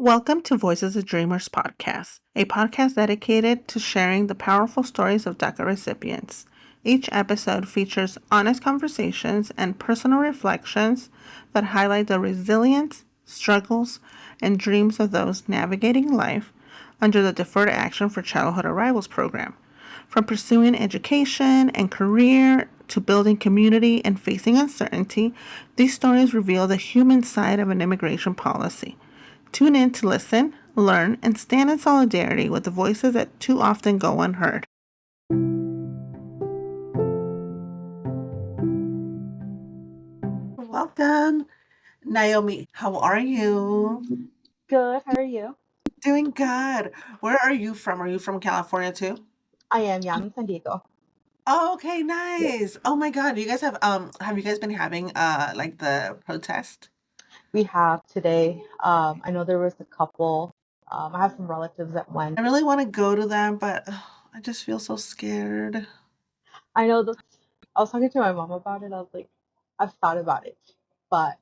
Welcome to Voices of Dreamers podcast, a podcast dedicated to sharing the powerful stories of DACA recipients. Each episode features honest conversations and personal reflections that highlight the resilience, struggles, and dreams of those navigating life under the Deferred Action for Childhood Arrivals program. From pursuing education and career to building community and facing uncertainty, these stories reveal the human side of an immigration policy. Tune in to listen, learn, and stand in solidarity with the voices that too often go unheard. Welcome, Naomi. How are you? Good. How are you? Doing good. Where are you from? Are you from California too? I am. Yeah, I'm in San Diego. Oh, okay, Yeah. nice. Oh my God, you guys have you guys been having like the protest? We have today. I know there was a couple. I have some relatives that went. I really want to go to them, but I just feel so scared. I know the. I was talking to my mom about it. I was like, I've thought about it, but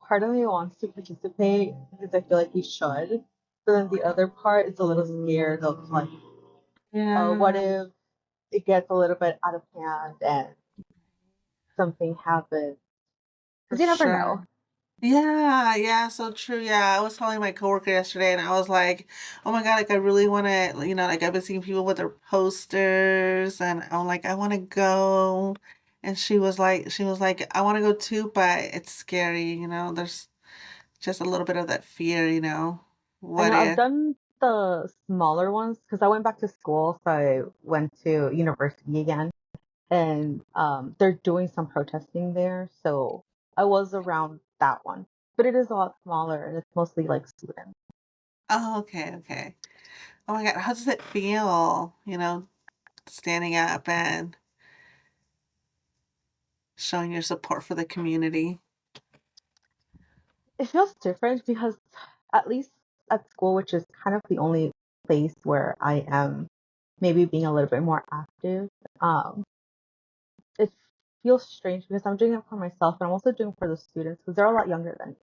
part of me wants to participate because I feel like we should. But then the other part is a little scared of like, what Yeah, if it gets a little bit out of hand and something happens? for Because you never sure. know. Yeah, yeah, so true. Yeah, I was telling my coworker yesterday, and I was like, "Oh my God, like I really want to, like I've been seeing people with their posters, and I'm like, I want to go." And she was like, I want to go too, but it's scary. There's just a little bit of that fear. I What know I've if? done the smaller ones because I went back to school, so I went to university again, and they're doing some protesting there, so I was around that one. But it is a lot smaller, and it's mostly like students. Oh, okay, okay. Oh my God, how does it feel, standing up and showing your support for the community? It feels different because at least at school, which is kind of the only place where I am maybe being a little bit more active, um, it feels strange because I'm doing it for myself, and I'm also doing it for the students because they're a lot younger than me.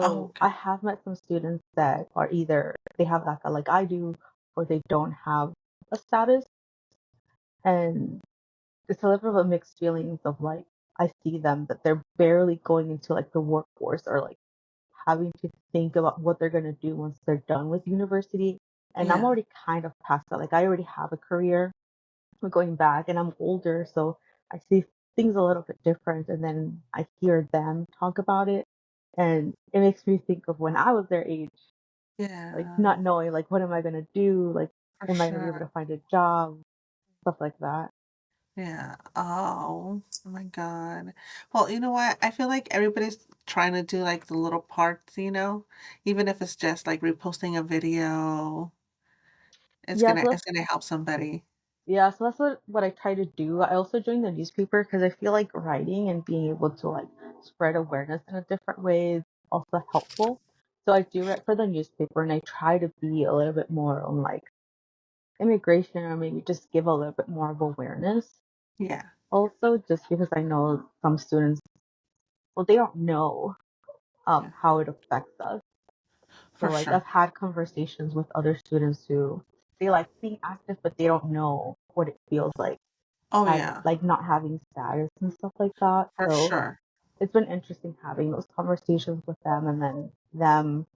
Oh, So okay. I have met some students that are either they have DACA like I do, or they don't have a status, and it's a little bit of a mixed feelings of like I see them that they're barely going into like the workforce or like having to think about what they're gonna do once they're done with university. And I'm Yeah, already kind of past that. Like I already have a career. I'm going back, and I'm older, so I see things a little bit different. And then I hear them talk about it, and it makes me think of when I was their age, like yeah, not knowing like what am I gonna do, like for am I gonna be able to sure. find a job, stuff like that. Yeah. Oh my God. Well, you know what? I feel like everybody's trying to do like the little parts, even if it's just like reposting a video, it's Yeah, gonna so it's that's gonna help somebody. what I try to do. I also joined the newspaper because I feel like writing and being able to like spread awareness in a different way is also helpful. So I do write for the newspaper, and I try to be a little bit more on like immigration, or maybe just give a little bit more of awareness. Yeah, Also, just because I know some students, well, they don't know yeah, how it affects us. So for like sure. I've had conversations with other students who they like being active, but they don't know what it feels like Oh have yeah, like not having status and stuff like that. for So sure. it's been interesting having those conversations with them, and then them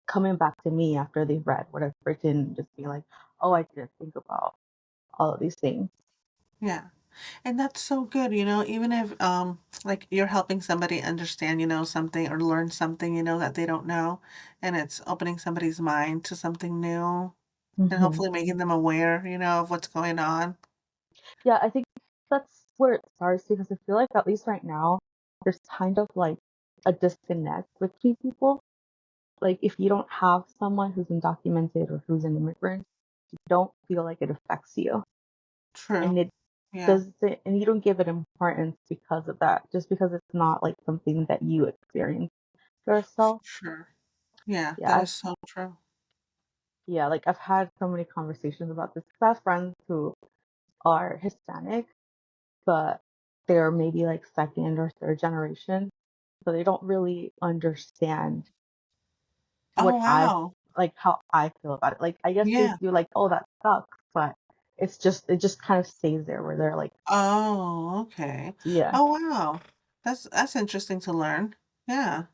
coming back to me after they've read what I've written, just being like, oh, I didn't think about all of these things. Yeah. And that's so good, even if like you're helping somebody understand, something or learn something, that they don't know, and it's opening somebody's mind to something new and Hmm. hopefully making them aware, of what's going on. Yeah, I think that's where it starts because I feel like at least right now, there's kind of like a disconnect between people. Like if you don't have someone who's undocumented or who's an immigrant, you don't feel like it affects you. And True. it Yeah, doesn't, and you don't give it importance because of that, just because it's not like something that you experience for yourself. sure. Yeah, Yeah, that is so true. yeah, like I've had so many conversations about this. 'Cause I have friends who are Hispanic, but they're maybe like second or third generation, so they don't really understand what Oh, I wow. like how I feel about it. Like I guess they Yeah. feel like, oh, that sucks, but it just kind of stays there where they're like, Oh, okay. yeah, Oh, wow. That's interesting to learn. Yeah,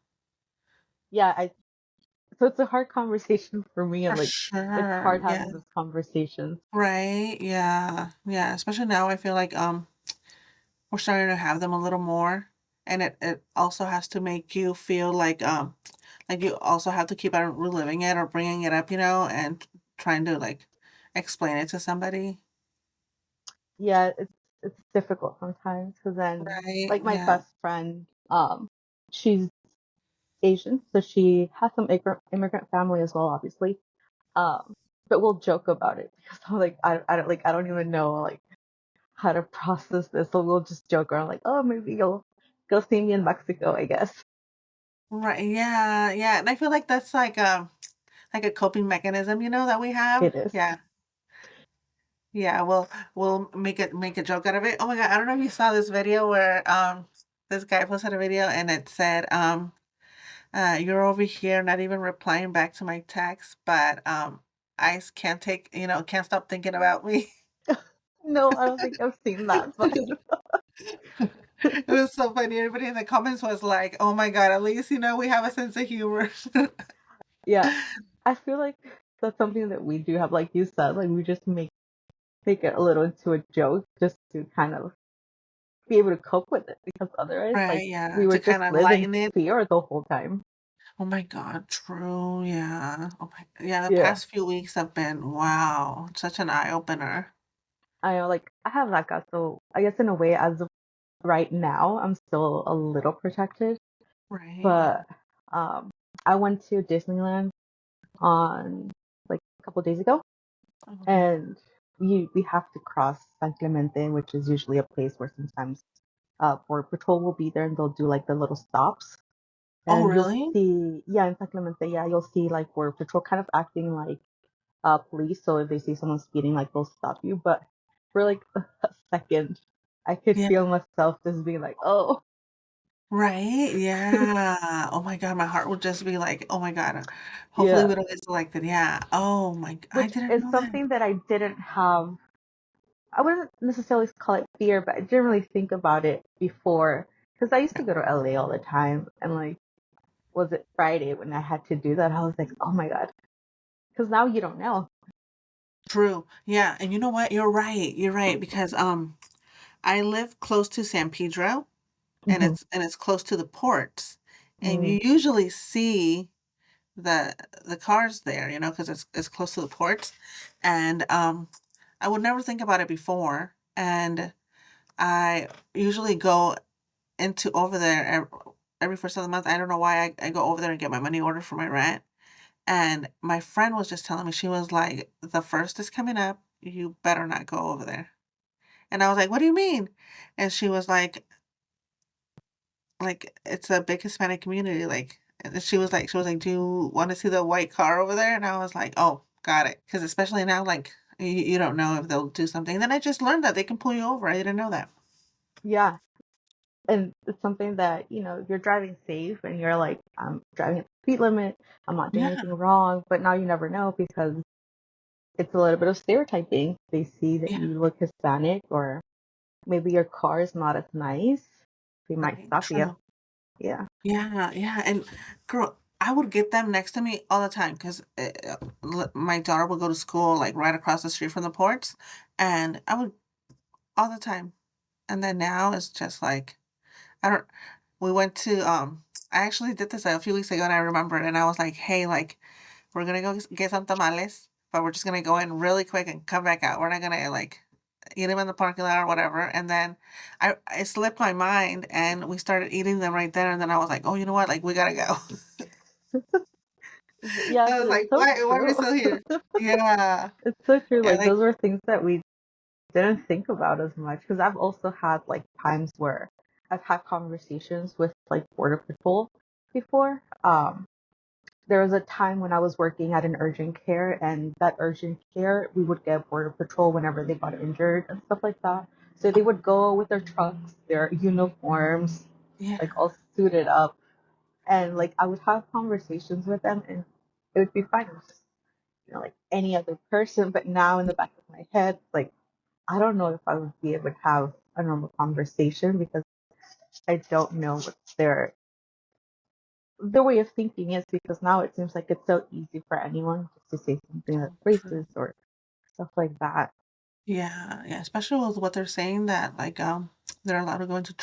yeah. I So it's a hard conversation for me, and for like it's sure. hard Yeah. having this conversation. Right. Yeah. Yeah. Especially now, I feel like we're starting to have them a little more, and it also has to make you feel like you also have to keep on reliving it or bringing it up, and trying to like explain it to somebody. Yeah, it's difficult sometimes because then Right. like my Yeah. best friend, she's Asian, so she has some immigrant family as well, obviously. Um, but we'll joke about it because I'm like I don't even know like how to process this, so we'll just joke around like, oh, maybe you'll go see me in Mexico, I guess. Right. Yeah. Yeah. And I feel like that's like a coping mechanism, that we have. It is. Yeah. Yeah. We'll make a joke out of it. Oh my God. I don't know if you saw this video where this guy posted a video and it said you're over here not even replying back to my text, but can't can't stop thinking about me. No, I don't think I've seen that, but It was so funny. Everybody in the comments was like, "Oh my God, at least we have a sense of humor." yeah, I feel like that's something that we do have, like you said, like we just make it a little into a joke just to kind of be able to cope with it because otherwise, like Right, yeah, we to would just kind of live in lighten it. fear the whole time. Oh my God, true. Yeah. Oh my, yeah. The Yeah, past few weeks have been wow, such an eye opener. I know, like I have DACA, so I guess in a way, as of right now, I'm still a little protected. Right. Yeah. But um, I went to Disneyland on like a couple days ago, Okay. and we have to cross San Clemente, which is usually a place where sometimes border patrol will be there and they'll do like the little stops. Oh, And you'll really? see, yeah, in San Clemente, yeah, you'll see like border patrol kind of acting like police. So if they see someone speeding, like they'll stop you. But for like a second, I could Yeah. feel myself just being like, oh, Right. Yeah. Oh my God, my heart would just be like, oh my God. Hopefully yeah. we don't get selected. Yeah. Oh my, I Which didn't is know that. something that I didn't have. I wouldn't necessarily call it fear, but I didn't really think about it before because I used to go to LA all the time, and like, was it Friday when I had to do that? I was like, oh my god, because now you don't know. True. Yeah. And you know what? You're right. You're right because I live close to San Pedro and Hmm. it's close to the ports. And Mm, you usually see the the cars there, because it's close to the ports. And I would never think about it before. And I usually go into over there every first of the month. I don't know why I go over there and get my money order for my rent. And my friend was just telling me, she was like, the first is coming up. You better not go over there. And I was like, what do you mean? And she was like, it's a big Hispanic community. Like, and she was like, do you want to see the white car over there? And I was like, oh, got it. Because especially now, like, you don't know if they'll do something. Then I just learned that they can pull you over. I didn't know that. yeah, and it's something that you're driving safe, and you're like, I'm driving at the speed limit. I'm not doing Yeah. anything wrong. But now you never know because it's a little bit of stereotyping. They see that Yeah. you look Hispanic, or maybe your car is not as nice. They might Right. stop you. True. Yeah. Yeah, yeah, and girl, I would get them next to me all the time because my daughter would go to school like right across the street from the ports, and I would all the time. And then now it's just like I don't. We went to I actually did this a few weeks ago, and I remembered, and I was like, hey, like we're gonna go get some tamales, but we're just gonna go in really quick and come back out. We're not gonna like eat them in the parking lot or whatever. And then it slipped my mind, and we started eating them right there. And then I was like, oh, you know what? Like we gotta go. Yeah, I but was it's like, so why are we true. still here? Yeah. It's so true. And Like like, those were things that we didn't think about as much because I've also had like times where I've had conversations with like border patrol before. There was a time when I was working at an urgent care, and that urgent care we would get border patrol whenever they got injured and stuff like that. So they would go with their trucks, their uniforms, yeah, like all suited up, and like I would have conversations with them, and it would be fine. It was just, like any other person. But now in the back of my head, like, I don't know if I would be able to have a normal conversation because I don't know what their way of thinking is, because now it seems like it's so easy for anyone just to say something that's Oh, true. racist or stuff like that. Yeah, yeah, especially with what they're saying that like they're allowed to go into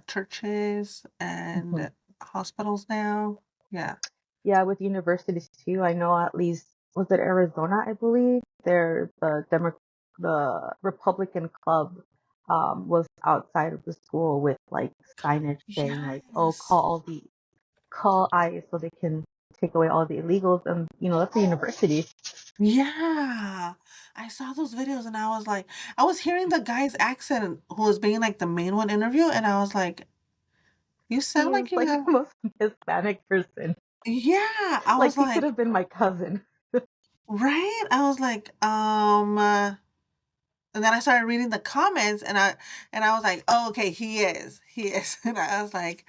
churches Hmm. and hospitals now. Yeah. Yeah, with universities too. I know at least, was it Arizona, I believe? The Republican club was outside of the school with like signage saying like, "Oh, Yes. call ICE so they can take away all the illegals," and that's a university. Yeah. I saw those videos and I was like, I was hearing the guy's accent who was being like the main one interview, and I was like, you sound He was like you like have, the most Hispanic person. yeah. I Like was he could like, have been my cousin. right? I was like, and then I started reading the comments and I was like, oh, okay, he is. He is. And I was like,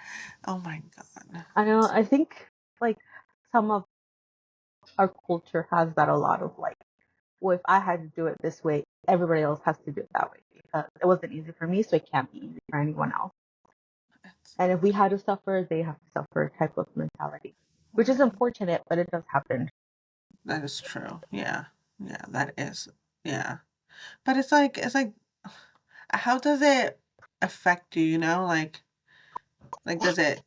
oh my God. I know. I think like some of our culture has that a lot of like, well, if I had to do it this way, everybody else has to do it that way because it wasn't easy for me, so it can't be easy for anyone else. It's And if we had to suffer, they have to suffer type of mentality, which is right. unfortunate, but it does happen. That is true. Yeah. Yeah, that is. Yeah. But it's like, how does it affect you, you know? Like, does it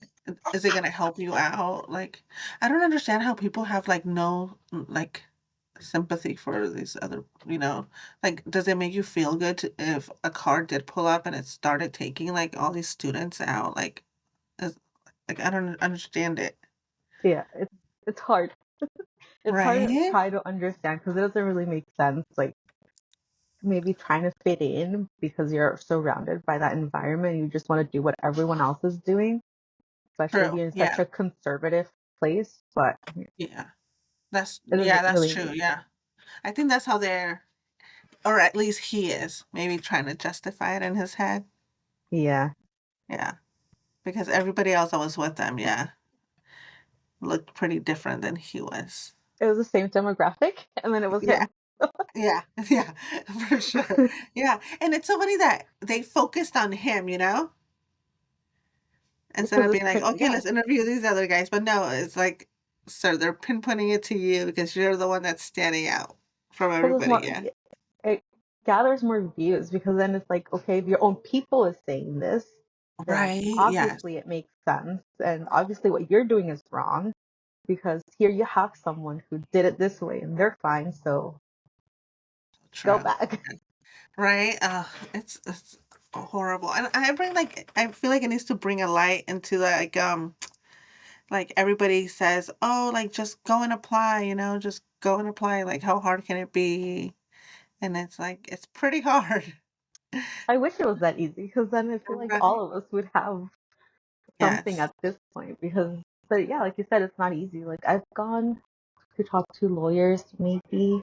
is it gonna help you out? Like, I don't understand how people have like no like sympathy for these other, like, does it make you feel good if a car did pull up and it started taking like all these students out? Is, like, I don't understand it. Yeah, it's hard. It's hard to Right? try to understand because it doesn't really make sense. Like maybe trying to fit in because you're surrounded by that environment, you just want to do what everyone else is doing, especially if True. you're in such Yeah. a conservative place. But Yeah. it doesn't That's really true. make Yeah. I think that's how they're, or at least he is, maybe trying to justify it in his head. yeah. Yeah. Because everybody else that was with them, yeah, looked pretty different than he was. It was the same demographic, and then it was Yeah. him. Yeah. Yeah. For sure. Yeah. And it's so funny that they focused on him, instead Because of it's being like, okay, yeah, let's interview these other guys. But no, it's like, so they're pinpointing it to you because you're the one that's standing out from because it's everybody. more, Yeah. it gathers more views because then it's like, okay, if your own people is saying this, then Right. Yes. obviously it makes sense, and obviously what you're doing is wrong because here you have someone who did it this way and they're fine, so go True. back. Right? It's horrible. And I feel like it needs to bring a light into like everybody says, "Oh, like just go and apply, just go and apply. Like how hard can it be?" And it's like it's pretty hard. I wish it was that easy because then I feel like Right. all of us would have something Yes. at this point because, but yeah, like you said, it's not easy. Like I've gone to talk to lawyers maybe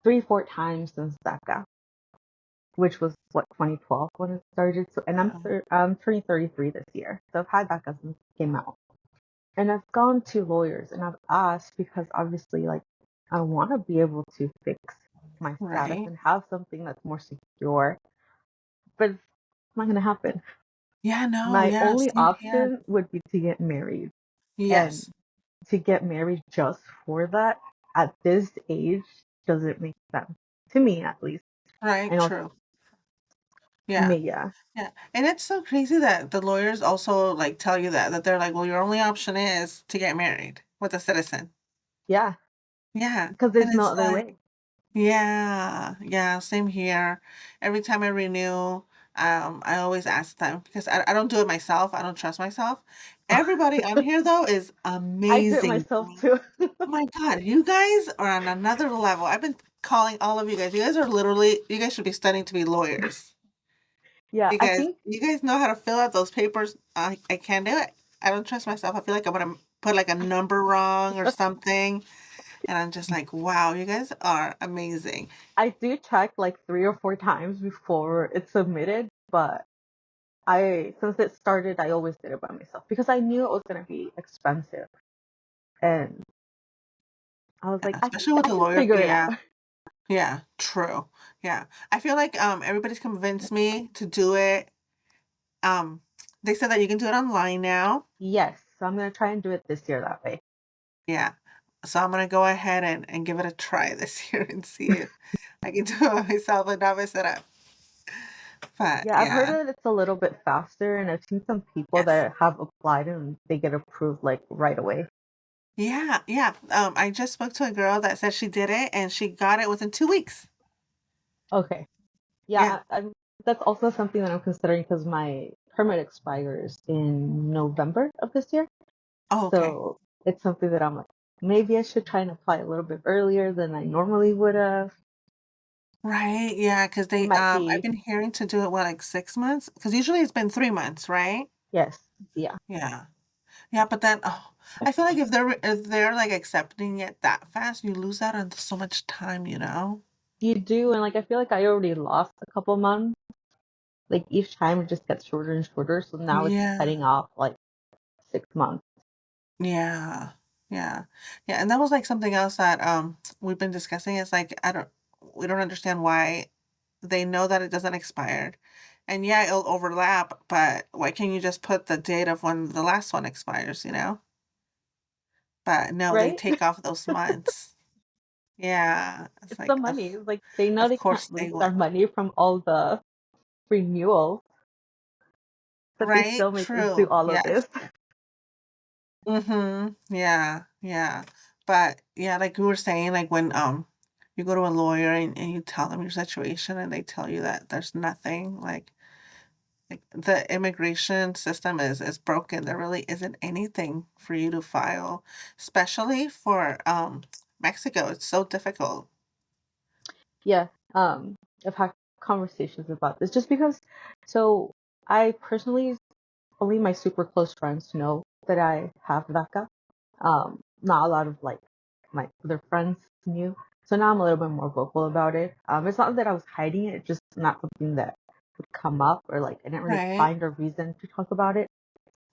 3, 4 times since DACA, which was what 2012 when it started. So, and Wow. I'm turning 33 this year, so I've had DACA since it came out. And I've gone to lawyers and I've asked because obviously, like, I want to be able to fix my status Right. and have something that's more secure, but it's not gonna happen. Yeah, no, My yeah, only same here. option would be to get married, and Yes. to get married just for that at this age doesn't make sense to me, at least. I Right, know true. Yeah. me, yeah, Yeah. And it's so crazy that the lawyers also like tell you that they're like, well, your only option is to get married with a citizen. yeah, Yeah. because And there's no it's other like, way. yeah, yeah, same here. Every time I renew, I always ask them because I don't do it myself. I don't trust myself. Everybody on here though is I do it amazing. myself too. Oh my God, you guys are on another level. I've been calling all of you guys. You guys are literally, you guys should be studying to be lawyers Yeah, I because think you guys know how to fill out those papers. I can't do it. I don't trust myself. I feel like I'm gonna put like a number wrong or something. And I'm just like, wow, you guys are amazing. I do check like 3 or 4 times before it's submitted, but I since it started, I always did it by myself because I knew it was gonna be expensive, and I was like, Yeah, I can especially with I the can lawyer figure fee, it yeah. out. Yeah, true. Yeah. I feel like, everybody's convinced me to do it. Um, they said that you can do it online now. Yes, so I'm gonna try and do it this year that way. Yeah. So I'm gonna go ahead and give it a try this year and see if I can do it myself and not mess it up. But Yeah, I've heard yeah. that it's a little bit faster, and I've seen some people Yes. that have applied and they get approved like right away. Yeah, yeah. I just spoke to a girl that said she did it and she got it within 2 weeks. Okay. Yeah. Yeah, that's also something that I'm considering because my permit expires in November of this year. Oh, okay. So it's something that I'm like, maybe I should try and apply a little bit earlier than I normally would have. Right. Yeah, because It they might I've be, been hearing to do it what, like 6 months? Because usually it's been 3 months, right? yes, yeah. Yeah. Yeah, but then I feel like if they're like accepting it that fast, you lose out on so much time, you know? You do, and like I feel like I already lost a couple months. Like each time it just gets shorter and shorter. So now it's Yeah. cutting off like 6 months. Yeah. Yeah. Yeah, and that was like something else that we've been discussing. It's like we don't understand why they know that it doesn't expire. And yeah, it'll overlap, but why can't you just put the date of when the last one expires, you know? But no, they Right? take off those months. Yeah. It's It's the like, ugh, money. Like they know of they can't course lose they their would. money from all the renewals, but they Right? still make us do True. all of Yes. this. Mhm. Yeah, yeah. But yeah, like we were saying, like when you go to a lawyer and you tell them your situation and they tell you that there's nothing, like the immigration system is broken. There really isn't anything for you to file, especially for Mexico. It's so difficult. Yeah. I've had conversations about this just because. So I personally, only my super close friends know that I have DACA. Not a lot of like my other friends knew. So now I'm a little bit more vocal about it. It's not that I was hiding it, it's just not something that would come up or like I didn't really Right? find a reason to talk about it.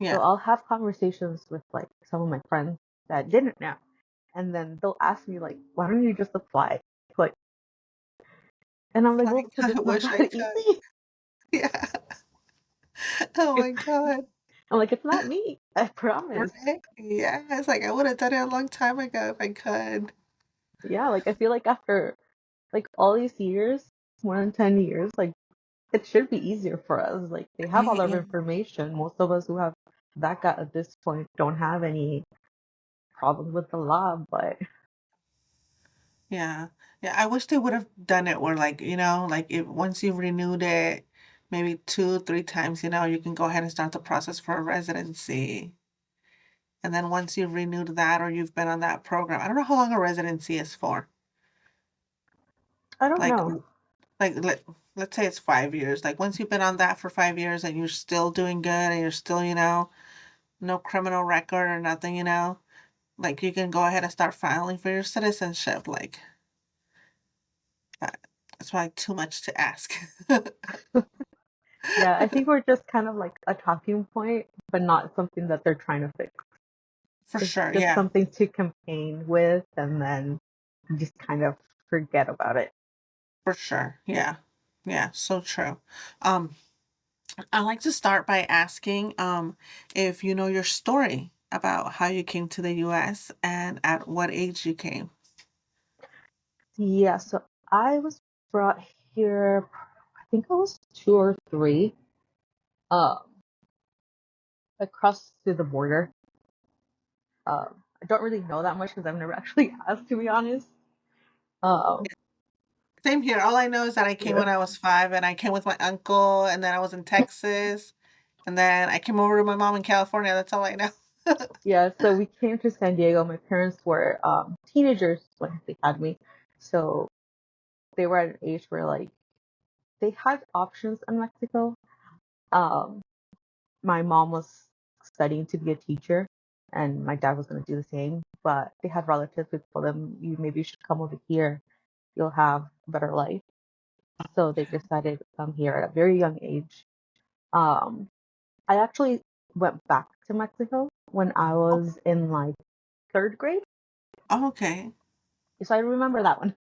So Yeah. I'll have conversations with like some of my friends that didn't know. And then they'll ask me like, why don't you just apply? Like, and I'm like, well, Like because I it's not wish I that could. easy. Yeah. Oh my God. I'm like, it's not me. I promise. Right? Yeah. It's like I would have done it a long time ago if I could. Yeah, like I feel like after like all these years, more than 10 years, like it should be easier for us. Like they have all Right? our Yeah. information. Most of us who have DACA at this point don't have any problems with the law, but Yeah. Yeah, I wish they would have done it where like, like if once you've renewed it, maybe 2, 3 times, you can go ahead and start the process for a residency. And then once you've renewed that or you've been on that program, I don't know how long a residency is for. I don't Like know. w- like let's say it's 5 years. Like once you've been on that for 5 years and you're still doing good and you're still, no criminal record or nothing, like you can go ahead and start filing for your citizenship. Like that. That's probably too much to ask. Yeah, I think we're just kind of like a talking point, but not something that they're trying to fix. For It's sure, just yeah, something to campaign with and then just kind of forget about it. for sure, yeah, yeah, so true. Um, I like to start by asking, if you know your story about how you came to the US and at what age you came. Yeah, so I was brought here, I think I was 2 or 3, um, across to the border. I don't really know that much because I've never actually asked, to be honest. Um, Same here. All I know is that I came yeah. when I was 5 and I came with my uncle and then I was in Texas and then I came over to my mom in California. That's all I know. Yeah, so we came to San Diego. My parents were teenagers when they had me. So they were at an age where like they had options in Mexico. Um, my mom was studying to be a teacher, and my dad was going to do the same. But they had relatives who told them, "You maybe should come over here. You'll have a better life." So they decided to come here at a very young age. Um, I actually went back to Mexico when I Oh, was in like third grade. oh, okay. So I remember that one.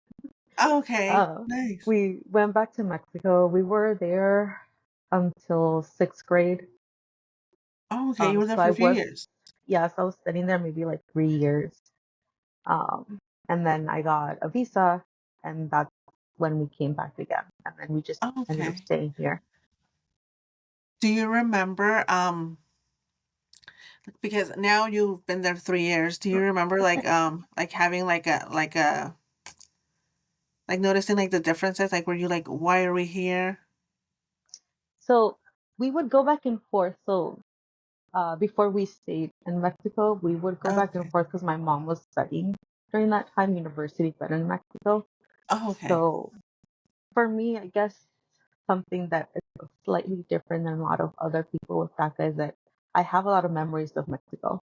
Oh, okay. Uh, Nice. we went back to Mexico. We were there until sixth grade. Oh, okay. You were there So for I a few was, years. yes, I was studying there maybe like 3 years. Um, and then I got a visa, and that's when we came back again. And then we just Oh, ended up okay. staying here. Do you remember, because now you've been there 3 years, do you remember like having like noticing like the differences? Like were you like, why are we here? So we would go back and forth. So before we stayed in Mexico, we would go back and Okay. forth because my mom was studying during that time, university, but in Mexico. Oh, okay. So for me, I guess something that is slightly different than a lot of other people with DACA is that I have a lot of memories of Mexico,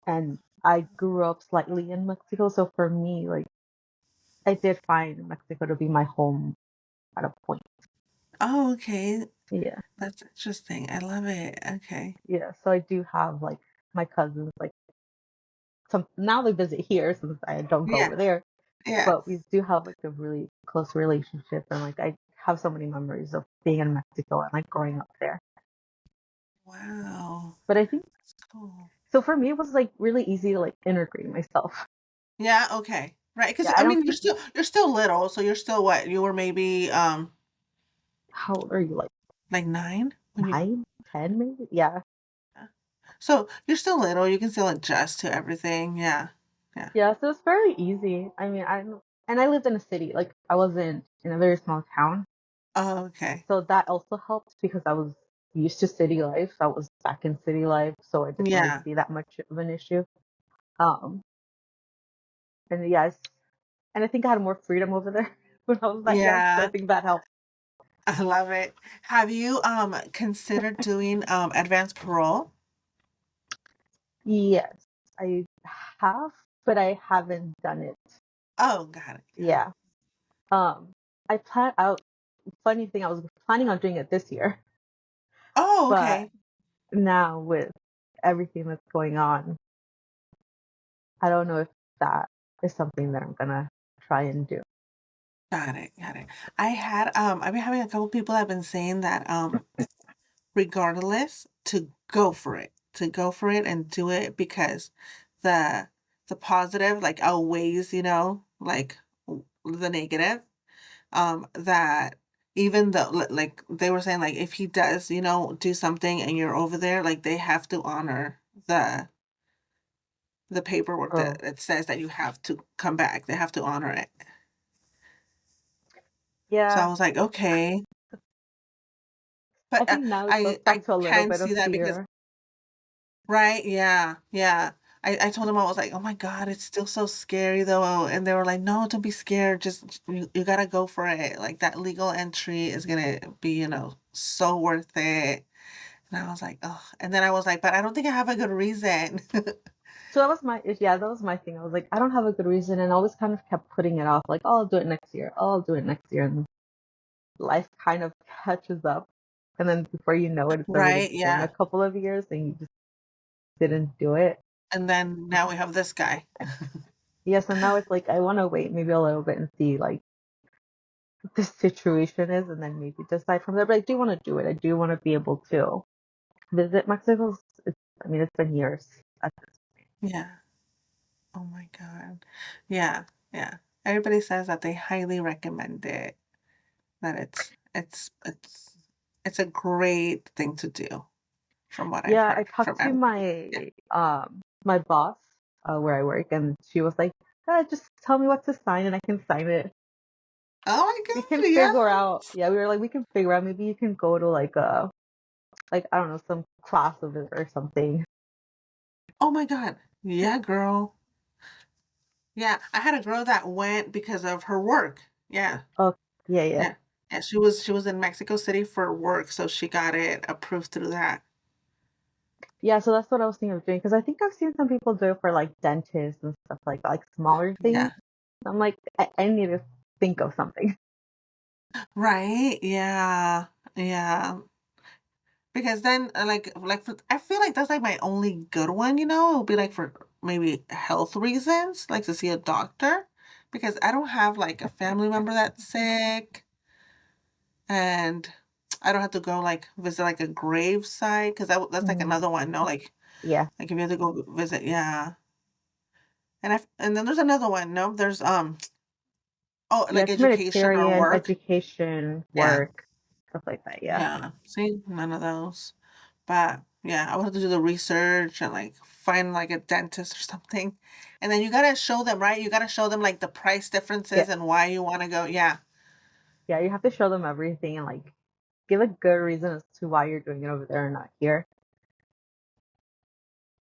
and I grew up slightly in Mexico. So for me, like I did find Mexico to be my home at a point. Oh, okay. Yeah, That's interesting. I love it. Okay. yeah. So I do have like my cousins, like some now they visit here since I don't go Yeah. over there, Yeah. but we do have like a really close relationship, and like I have so many memories of being in Mexico and like growing up there. Wow. But I think That's cool. so for me it was like really easy to like integrate myself. Yeah, okay. Right. Because Yeah, I I don't mean think you're still little, so you're still what? You were maybe how old are you, like like 9 when you 9, 10 maybe? Yeah. yeah. So you're still little, you can still adjust to everything. Yeah. Yeah. Yeah, so it's very easy. I mean, I don't and I lived in a city, like I wasn't in a very small town. Oh, okay. So that also helped because I was used to city life. I was back in city life, so I didn't really Yeah. see that much of an issue. Um, and yes, and I think I had more freedom over there when I was that young, so I Yeah. think that helped. I love it. Have you considered doing advanced parole? Yes, I have, but I haven't done it. Oh, got it. Got it. Yeah. Um, I plan out. Funny thing, I was planning on doing it this year, Oh, but okay. now with everything that's going on, I don't know if that is something that I'm gonna try and do. Got it. Got it. I've been having a couple people that have been saying that regardless to go for it, to go for it and do it because the the positive like outweighs, like the negative. That even though like they were saying like if he does, do something and you're over there, like they have to honor the paperwork that Oh, it says that you have to come back. They have to honor it. So I yeah. was like, okay, I but think now it goes I back to a little can bit of see that because fear. right, yeah, yeah. I told them I was like, oh my God, it's still so scary though, and they were like, no, don't be scared. Just you gotta go for it. Like that legal entry is gonna be, so worth it. And I was like, oh, and then I was like, but I don't think I have a good reason. So that was my yeah, that was my thing. I was like, I don't have a good reason, and I always kind of kept putting it off. Like, oh, I'll do it next year. Oh, I'll do it next year, and life kind of catches up, and then before you know it, it's already Right? been a Yeah. couple of years, and you just didn't do it. And then now we have this guy. Yes, and now it's like I want to wait maybe a little bit and see like what the situation is, and then maybe decide from there. But I do want to do it. I do want to be able to visit Mexico. I mean, it's been years. Yeah. Oh my God. Yeah. Yeah. Everybody says that they highly recommend it, that it's a great thing to do from what I've Yeah, I heard from talked to everybody. my Yeah. my boss where I work, and she was like, "Just tell me what to sign, and I can sign it. Oh my We can God, figure out." yes. Yeah, we were like, "We can figure out. Maybe you can go to like a like I don't know some class of it or something." Oh my God. Yeah, girl. Yeah, I had a girl that went because of her work. Yeah. Oh, yeah, yeah, Yeah. Yeah, she was in Mexico City for work, so she got it approved through that. yeah. So that's what I was thinking of doing because I think I've seen some people do it for like dentists and stuff like smaller things. Yeah. I'm like, I need to think of something. Right? Yeah. Yeah. Because then, I feel like that's like my only good one, It would be like for maybe health reasons, like to see a doctor. because I don't have, like, a family member that's sick, and I don't have to go, like, visit, like, a gravesite 'cause that's, like, Mhm. another one, no, Yeah. like, if you have to go visit, yeah, and then there's another one, no, there's, oh, Yeah, like, it's education or humanitarian, work. education, Yeah, work, stuff like that, yeah. yeah, see, none of those, but, yeah, I would have to do the research and, like, find, like, a dentist or something, and then you gotta show them, right? You gotta show them, like, the price Yeah. differences and why you wanna go, yeah. Yeah, you have to show them everything and, like, give a good reason as to why you're doing it over there and not here.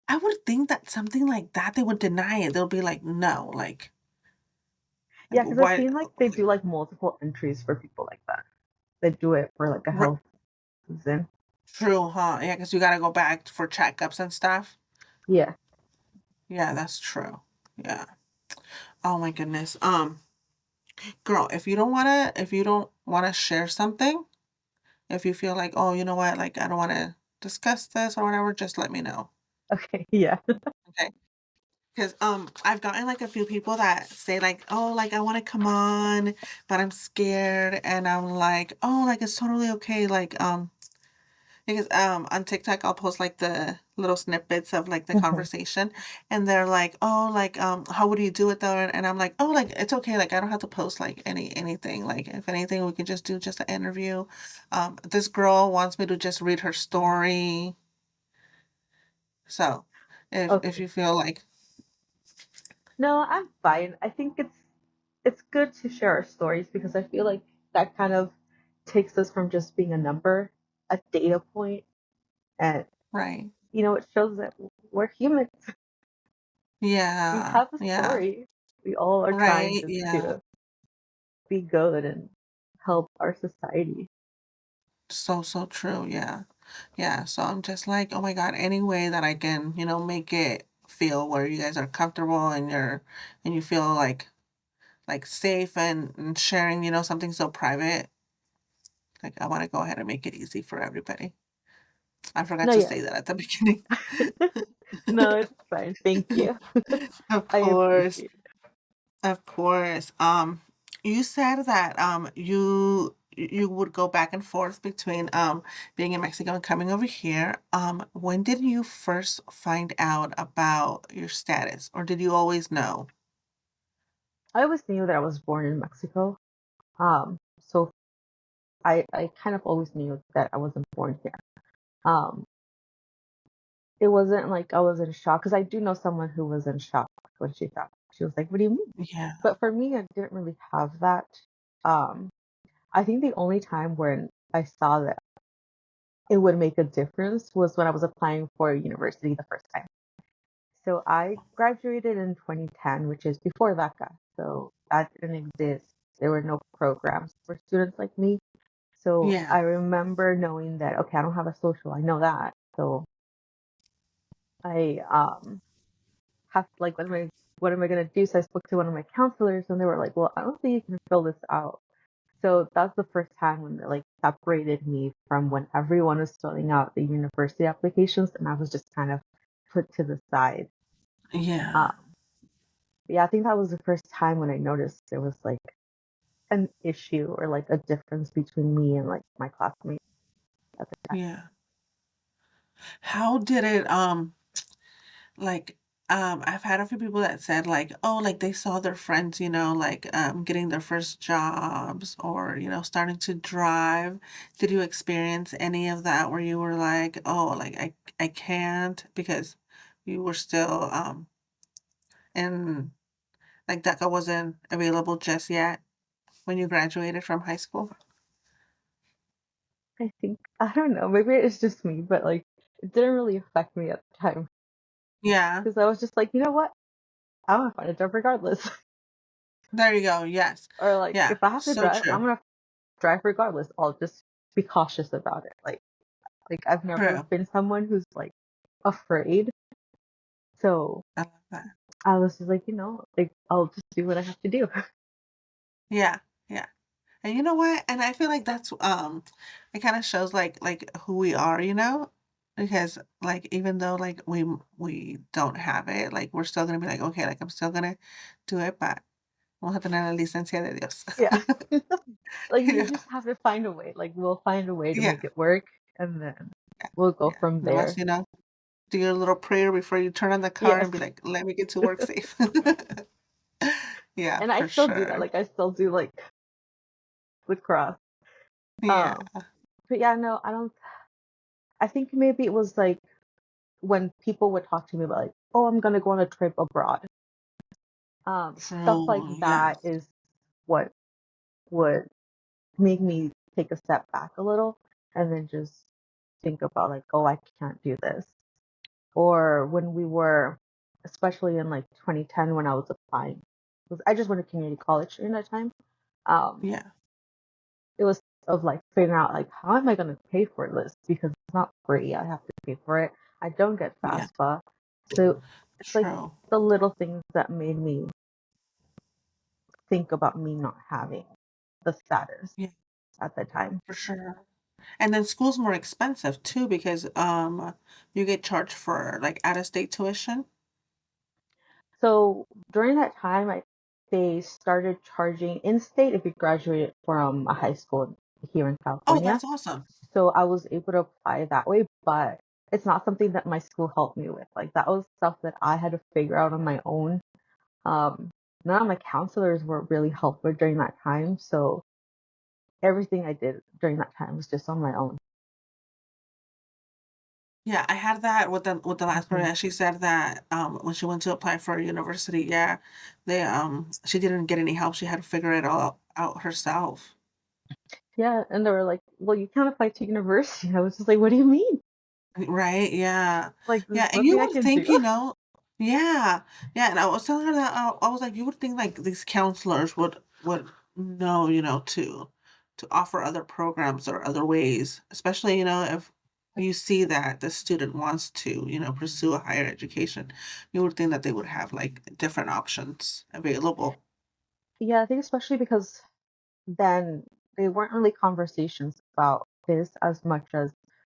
I would think that something like that, they would deny it. They'll be like, "No," like, Yeah, because 'cause I've why seen, like, they do, like, multiple entries for people like that. They do it for, like, a r health reason. true, huh? Yeah, because you gotta go back for checkups and stuff. Yeah. Yeah, that's true. Yeah. Oh my goodness. Girl, if you don't wanna share something, if you feel like, "Oh, you know what? Like, I don't wanna discuss this or whatever," just let me know, Okay, yeah. okay? 'Cause, I've gotten, like, a few people that say, like, "Oh, like, I wanna come on, but I'm scared," and I'm like, "Oh, like, it's totally okay," like, because, on TikTok, I'll post, like, the little snippets of, like, the Mhm. conversation, and they're like, "Oh, like, how would you do it, though?" And I'm like, "Oh, like, it's okay, like, I don't have to post, like, anything, like, if anything, we can just do just an interview." This girl wants me to just read her story, so if Okay. you feel like No, I'm fine. I think it's good to share our stories because I feel like that kind of takes us from just being a number, a data point, and right. it shows that we're humans. We Yeah, have a yeah, story. We all are trying right, just yeah. to be good and help our society. So, so true, yeah. Yeah, so I'm just like, "Oh my god, any way that I can, make it feel where you guys are comfortable and you feel like safe and sharing, something so private, like I wanna go ahead and make it easy for everybody." I forgot No, to yeah. say that at the beginning. No, it's fine. Thank you. Of I course. appreciate it. Of course. You said that you would go back and forth between being in Mexico and coming over here. When did you first find out about your status, or did you always know? I always knew that I was born in Mexico. So I kind of always knew that I wasn't born here. Um, it wasn't like I was in shock because I do know someone who was in shock when she found. She was like, "What do you mean?" Yeah, But for me, I didn't really have that. Um, I think the only time when I saw that it would make a difference was when I was applying for university the first time. So I graduated in 2010, which is before DACA. So that didn't exist. There were no programs for students like me. So yeah, I remember knowing that, okay, I don't have a social. I know that. So I have like what am I gonna do? So I spoke to one of my counselors and they were like, well, I don't think you can fill this out. So that's the first time when they like separated me from when everyone was filling out the university applications and I was just kind of put to the side. yeah, Um, but yeah, I think that was the first time when I noticed there was like an issue or like a difference between me and like my classmates at the time. yeah. How did it like I've had a few people that said like, oh, like they saw their friends, like getting their first jobs or, starting to drive. Did you experience any of that where you were like, oh, like I can't because you were still in like DECA wasn't available just yet when you graduated from high school? I think I don't know, maybe it's just me, but like it didn't really affect me at the time Yeah. because I was just like, you know what? I'm gonna find a job regardless. There you go. Yes. Or like Yeah. if I have to So drive, I'm true. gonna drive regardless. I'll just be cautious about it. Like I've never True. been someone who's like afraid. So I love that. I was just like, like I'll just do what I have to do. Yeah. Yeah. And you know what? And I feel like that's it kind of shows like who we are, Because like even though like we don't have it, like we're still gonna be like, okay, like I'm still gonna do it, but Vamos a tener la licencia de Dios. Yeah. Like you Yeah, just have to find a way. Like we'll find a way to yeah, make it work, and then yeah, we'll go yeah. from Nomás, there. do your little prayer before you turn on the car Yes. and be like, "Let me get to work safe." Yeah, And I for still do that. sure. Like I still do like the cross. Yeah, Um, but yeah, no, I don't. I think maybe it was like when people would talk to me about like, oh, I'm gonna go on a trip abroad. Stuff like true, that yes. is what would make me take a step back a little and then just think about like, oh, I can't do this. Or when we were, especially in like 2010 when I was applying, because I just went to community college during that time. Um, Yeah, it was of like figuring out like how am I gonna pay for this because it's not free. I have to pay for it. I don't get yeah, FAFSA, so it's like true. the little things that made me think about me not having the status Yeah, at the time. for sure. And then school's more expensive too because, you get charged for, like, out-of-state tuition? So during that time, they started charging in state if you graduated from a high school here in Oh, California. that's awesome. So I was able to apply that way, but it's not something that my school helped me with. Like that was stuff that I had to figure out on my own. Um, None of my counselors were really helpful during that time, so everything I did during that time was just on my own. Yeah, I had that with the last Hmm. person. She said that, when she went to apply for a university, yeah, she didn't get any help. She had to figure it all out herself. Yeah, and they were like, "Well, you can't apply to university." I was just like, "What do you mean? Right, yeah. Like, there's Yeah, and you nothing I would can think, do." yeah, yeah, and I was telling her that I was like, you would think like these counselors would know, to offer other programs or other ways, especially, if you see that the student wants to, pursue a higher education. You would think that they would have like different options available. Yeah, I think especially because then they weren't really conversations about this as much as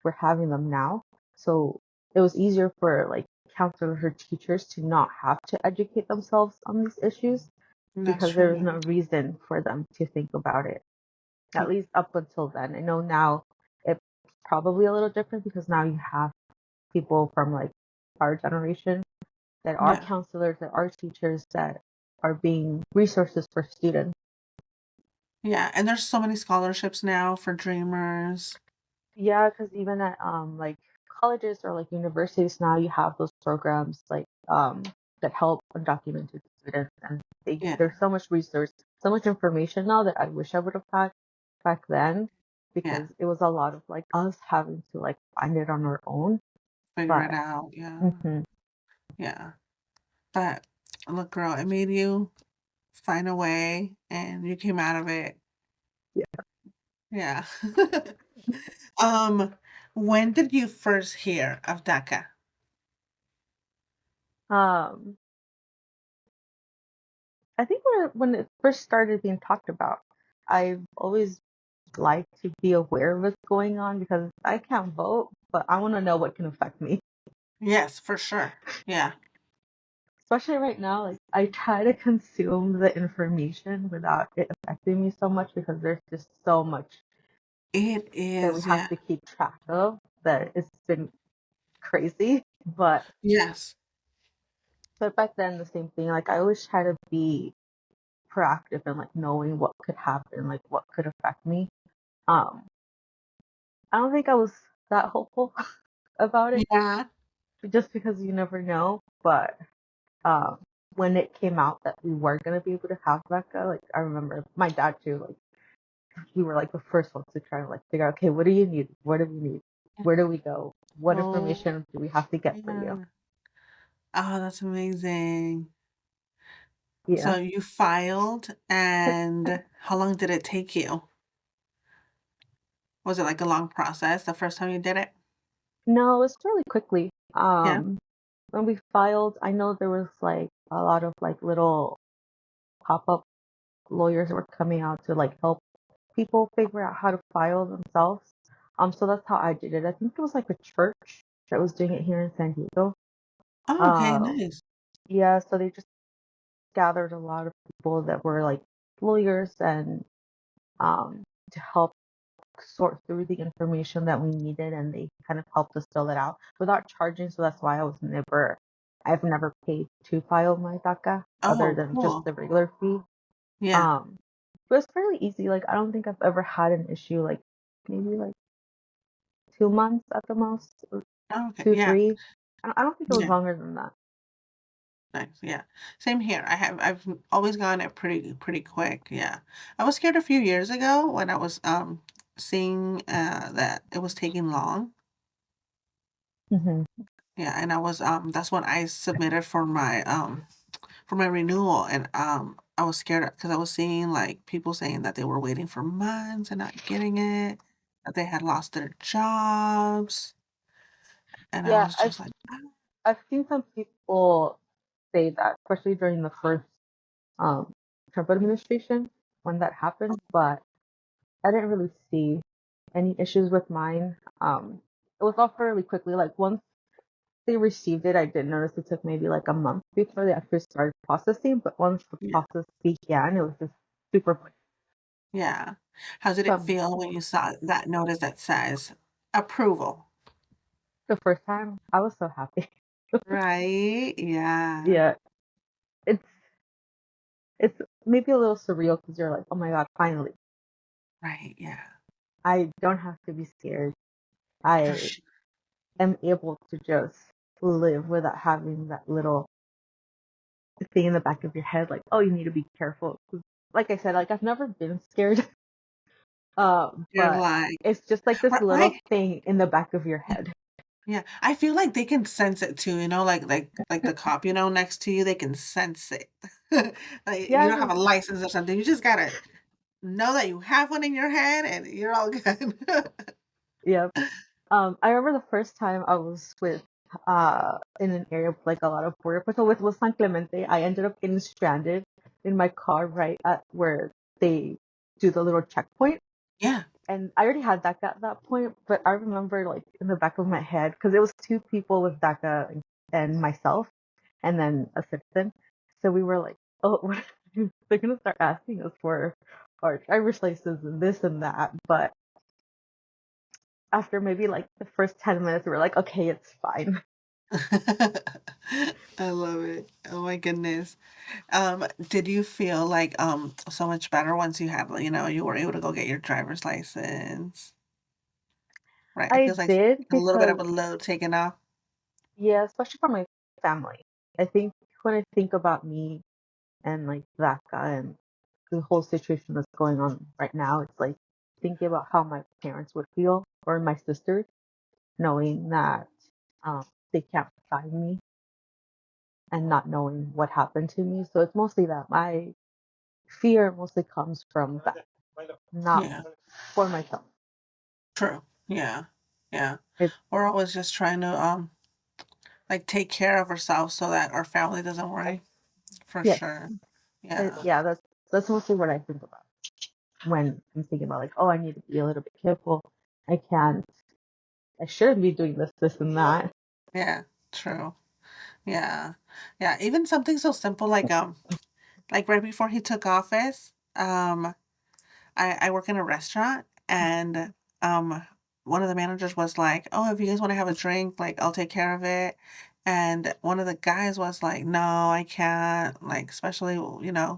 we're having them now. So it was easier for like counselors or teachers to not have to educate themselves on these issues That's because there true, was no yeah. reason for them to think about it, Yeah, at least up until then. I know now it's probably a little different because now you have people from like our generation that are yeah, counselors, that are teachers, that are being resources for students. yeah, and there's so many scholarships now for dreamers. Yeah, because even at like colleges or like universities now you have those programs like that help undocumented students and Yeah, there's so much resource, so much information now that I wish I would have had back then yeah, because it was a lot of like us having to like find it on our own. figure it But out, yeah, mhm, yeah. But look, girl, it made you find a way and you came out of it. yeah. Yeah. Um, when did you first hear of DACA? Um, I think when it first started being talked about, I've always liked to be aware of what's going on because I can't vote, but I want to know what can affect me. Yes, for sure. Yeah. Especially right now, like I try to consume the information without it affecting me so much because there's just so much It that we is, have yeah. to keep track of that it's been crazy. Yes. But back then the same thing. Like I always try to be proactive and like knowing what could happen, like what could affect me. Um, I don't think I was that hopeful about it Yeah. just because you never know. But um, when it came out that we were gonna be able to have DACA, like I remember my dad too, like we were like the first ones to try to like figure out, okay, what do you need? What do we need? Where do we go? What Oh, information do we have to get for you? yeah. Oh, that's amazing. Yeah. So you filed and how long did it take you? Was it like a long process the first time you did it? No, it was really quickly. Yeah. When we filed, I know there was like a lot of like little pop-up lawyers that were coming out to like help people figure out how to file themselves. So that's how I did it. I think it was like a church that was doing it here in San Diego. Oh, okay, Uh, nice. yeah, so they just gathered a lot of people that were like lawyers and to help sort through the information that we needed, and they kind of helped us fill it out without charging. So that's why I've never paid to file my DACA other Oh, than just cool. the regular fee. Yeah. Um, but it's fairly easy. Like I don't think I've ever had an issue. Like maybe like 2 months at the most, or Oh, okay. two, Yeah. three. I don't think it was Yeah. longer than that. Nice. Yeah. Same here. I've always gotten it pretty quick. Yeah. I was scared a few years ago when I was seeing that it was taking long. Hmm. Yeah, and I was that's when I submitted for my renewal, and I was scared because I was seeing like people saying that they were waiting for months and not getting it, that they had lost their jobs, and I Yeah, was just like, "Ah." I've seen some people say that, especially during the first um Trump administration when that happened, but I didn't really see any issues with mine. It was all fairly quickly. Like once they received it, I did notice it took maybe like a month before they actually started processing. But once the Yeah, process began, it was just super quick. yeah. How did it Some feel when you saw that notice that says approval? the first time, I was so happy. Right? Yeah. Yeah, it's it's maybe a little surreal because you're like, oh my god, finally, Right. Yeah. I don't have to be scared. For I sure. am able to just live without having that little thing in the back of your head, like, oh, you need to be careful. 'Cause like I said, like I've never been scared, You're but like, it's just like this little right? thing in the back of your head. Yeah, I feel like they can sense it too, like the cop, next to you, they can sense it. Like, you Yeah, don't have no, a license or something, you just gotta know that you have one in your hand and you're all good. yeah. I remember the first time I was with in an area with like a lot of border patrol with San Clemente. I ended up getting stranded in my car right at where they do the little checkpoint. Yeah, And I already had DACA at that point, but I remember like in the back of my head because it was two people with DACA and myself, and then a citizen. So we were like, oh, what they're gonna start asking us for our driver's license and this and that. But after maybe like the first 10 minutes, we were like, okay, it's fine. I love it. Oh my goodness. Did you feel like, so much better once you had, you were able to go get your driver's license, right? It I feels like did a little bit of because a load taken off. yeah, especially for my family. I think when I think about me and like DACA and the whole situation that's going on right now, it's like thinking about how my parents would feel or my sisters, knowing that um, they can't find me and not knowing what happened to me. So it's mostly that my fear mostly comes from that, not Yeah, for myself. true. Yeah, yeah. It We're always just trying to, like, take care of ourselves so that our family doesn't worry, for yes, sure. Yeah, yeah, that's mostly what I think about when I'm thinking about like, oh, I need to be a little bit careful. I can't. I shouldn't be doing this, and that. yeah, true. Yeah, yeah, even something so simple like, right before he took office, I work in a restaurant, and, um, one of the managers was like, "Oh, if you guys wanna have a drink, like, I'll take care of it," and one of the guys was like, "No, I can't," like, especially,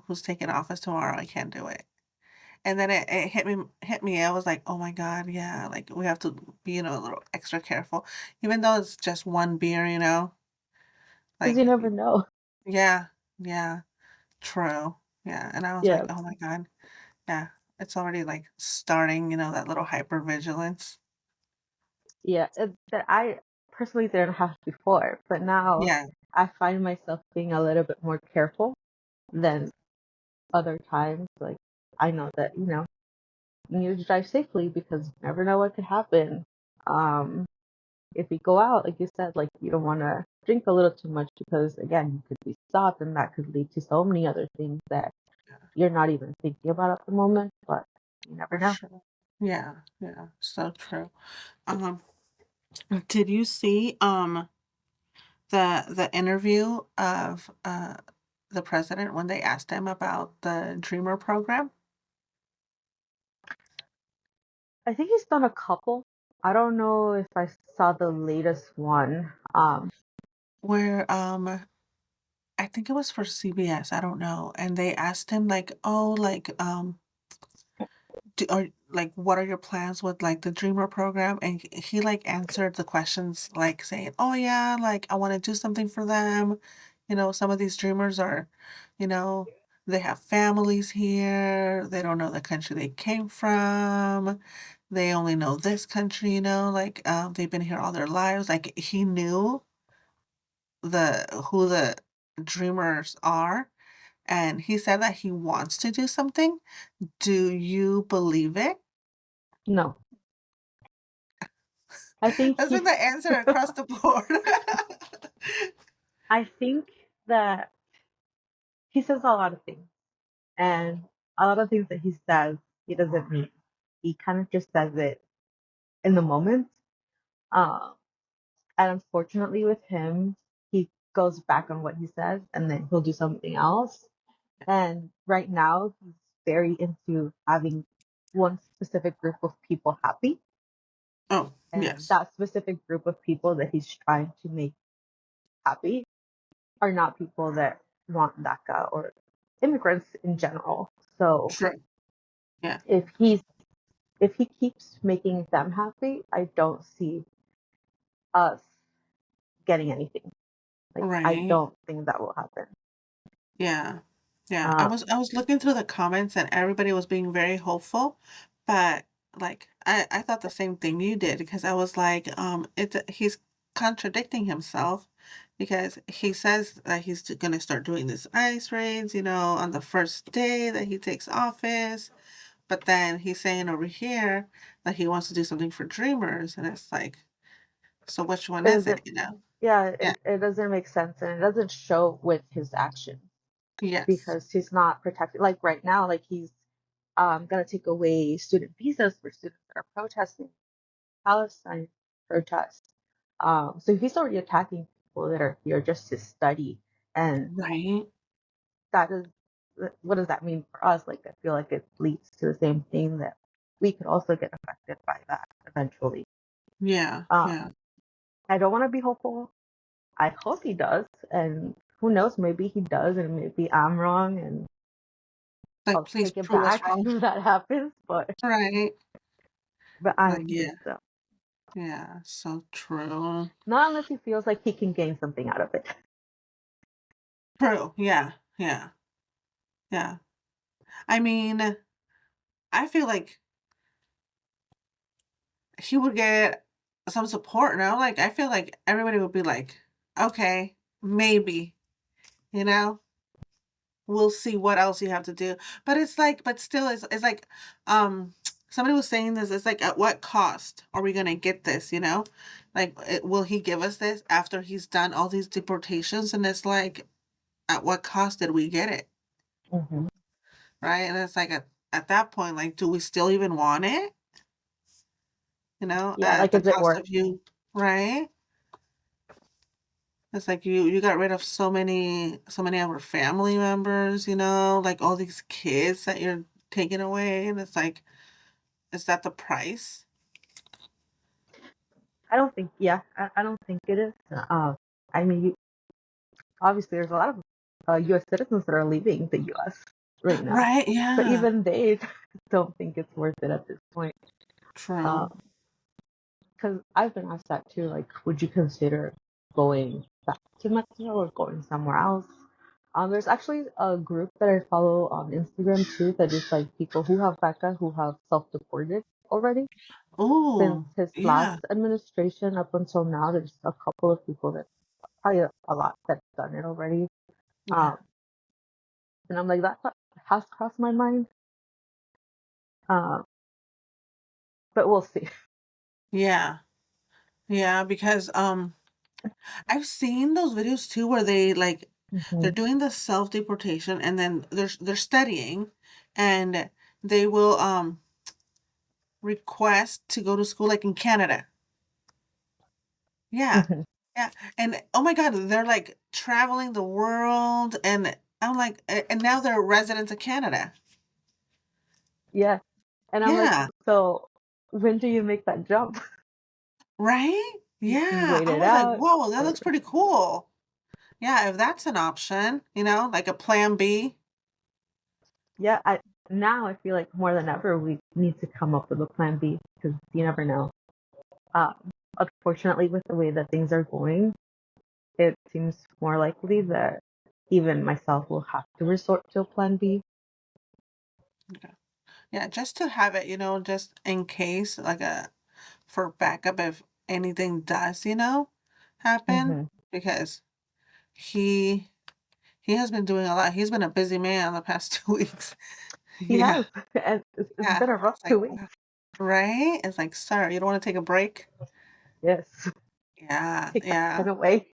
who's taking office tomorrow, I can't do it. And then it hit me, I was like, "Oh my god, yeah, like, we have to be, a little extra careful." Even though it's just 1 beer, Because you like never know. yeah, yeah, true, yeah, and I was like, Yeah, "Oh my god." Yeah, it's already, like, starting, that little hypervigilance. yeah. That I personally didn't have before, but now Yeah, I find myself being a little bit more careful than other times. Like I know that you need to drive safely because you never know what could happen. Um, if you go out, like you said, like you don't want to drink a little too much because again, you could be stopped, and that could lead to so many other things that you're not even thinking about at the moment. But you never for know. sure. Yeah, yeah, so true. Um, did you see, the interview of, the president when they asked him about the Dreamer program? I think he's done a couple. I don't know if I saw the latest one. Where, I think it was for CBS, I don't know, and they asked him like, "Oh, like, or like, what are your plans with like the Dreamer program?" And he like answered the questions like saying, "Oh yeah, like I want to do something for them. Some of these dreamers are, you know, they have families here. They don't know the country they came from. They only know this country, like they've been here all their lives." Like he knew the who the dreamers are, and he said that he wants to do something. Do you believe it? No, I think That's been the answer across the board. I think that he says a lot of things, and a lot of things that he says he doesn't mean. He kind of just says it in the moment. Um, and unfortunately, with him, he goes back on what he says, and then he'll do something else. And right now, he's very into having one specific group of people happy. Oh, And yes. that specific group of people that he's trying to make happy are not people that want DACA or immigrants in general. So True. Yeah. if he's if he keeps making them happy, I don't see us getting anything. Like I Right. don't think that will happen. Yeah. Yeah. I Um, was I was looking through the comments and everybody was being very hopeful, but like I thought the same thing you did because I was like, he's contradicting himself because he says that he's gonna start doing this ICE raids, on the first day that he takes office. But then he's saying over here that he wants to do something for dreamers, and it's like, so which one it is it, doesn't. Yeah, Yeah. it doesn't make sense, and it doesn't show with his actions Yes. because he's not protected. Like right now, like he's gonna take away student visas for students that are protesting Palestine protests. So he's already attacking people that are here just to study, and Right. that is what does that mean for us? Like I feel like it leads to the same thing that we could also get affected by that eventually. Yeah. Um, Yeah. I don't want to be hopeful. I hope he does, and who knows? Maybe he does, and maybe I'm wrong, and Like, I'll please take it prove us back wrong. if that happens. Right. But I Like, don't think yeah. so. Yeah. So true. Not unless he feels like he can gain something out of it. True. Yeah. Yeah. Yeah. I mean, I feel like he would get some support now. Like, I feel like everybody would be like, okay, maybe, you know? We'll see what else you have to do. But it's like but still it's like, somebody was saying this, it's like, at what cost are we gonna get this, you know? Like, will he give us this after he's done all these deportations? And it's like, at what cost did we get it? Hmm. Right? And it's like at that point, like, do we still even want it? Yeah, At like the is it cost worth? of you, right? It's like you got rid of so many of our family members, like all these kids that you're taking away, and it's like, is that the price? I don't think. Yeah, I don't think it is. I mean, obviously, there's a lot of U.S. citizens that are leaving the U.S. right now, Right, but yeah. even they don't think it's worth it at this point. True. Because I've been asked that too. Like, would you consider going back to Mexico or going somewhere else? There's actually a group that I follow on Instagram too that is like people who have DACA who have self-deported already. Since Oh, his yeah, last administration up until now, there's a couple of people that probably a lot that's done it already. yeah, Um, and I'm like, that thought has crossed my mind. Um, but we'll see. yeah, yeah, because, I've seen those videos too where they're Hmm. doing the self-deportation and then they're studying, and they will, request to go to school, like, in Canada. Yeah. Hmm. Yeah, and oh my god, they're, like, traveling the world, and I'm like, and now they're residents of Canada. Yeah. And I'm like, Yeah, so when do you make that jump? right? Do you Yeah, wait I it was like, out? whoa, that Or looks pretty cool. Yeah, if that's an option, like a plan B. yeah, now I feel like more than ever we need to come up with a plan B because you never know. Unfortunately, with the way that things are going, it seems more likely that even myself will have to resort to a plan B. Okay. Yeah, just to have it, just in case, like for backup if anything does, happen, Hmm. because he he has been doing a lot. He's been a busy man the past 2 weeks. He Yeah, has, and it's yeah. been a rough It's like, 2 weeks. right? It's like, sir, you don't want to take a break? Yes, Yeah, take that yeah. pen away.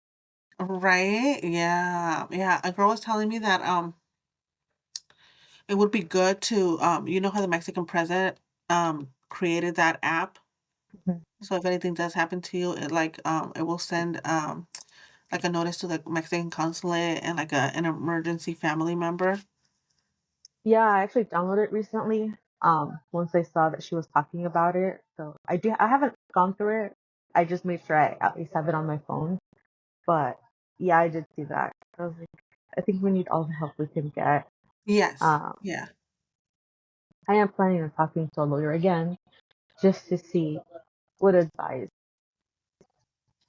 Right? Yeah, yeah. A girl was telling me that it would be good to you know how the Mexican president created that app? Mhm. So if anything does happen to you, it will send like a notice to the Mexican consulate and like an emergency family member. Yeah, I actually downloaded it recently. Once I saw that she was talking about it, so I haven't gone through it. I just made sure I at least have it on my phone. But yeah, I did see that. I was like, I think we need all the help we can get. Yes. Um, Yeah. I am planning on talking to a lawyer again just to see what advice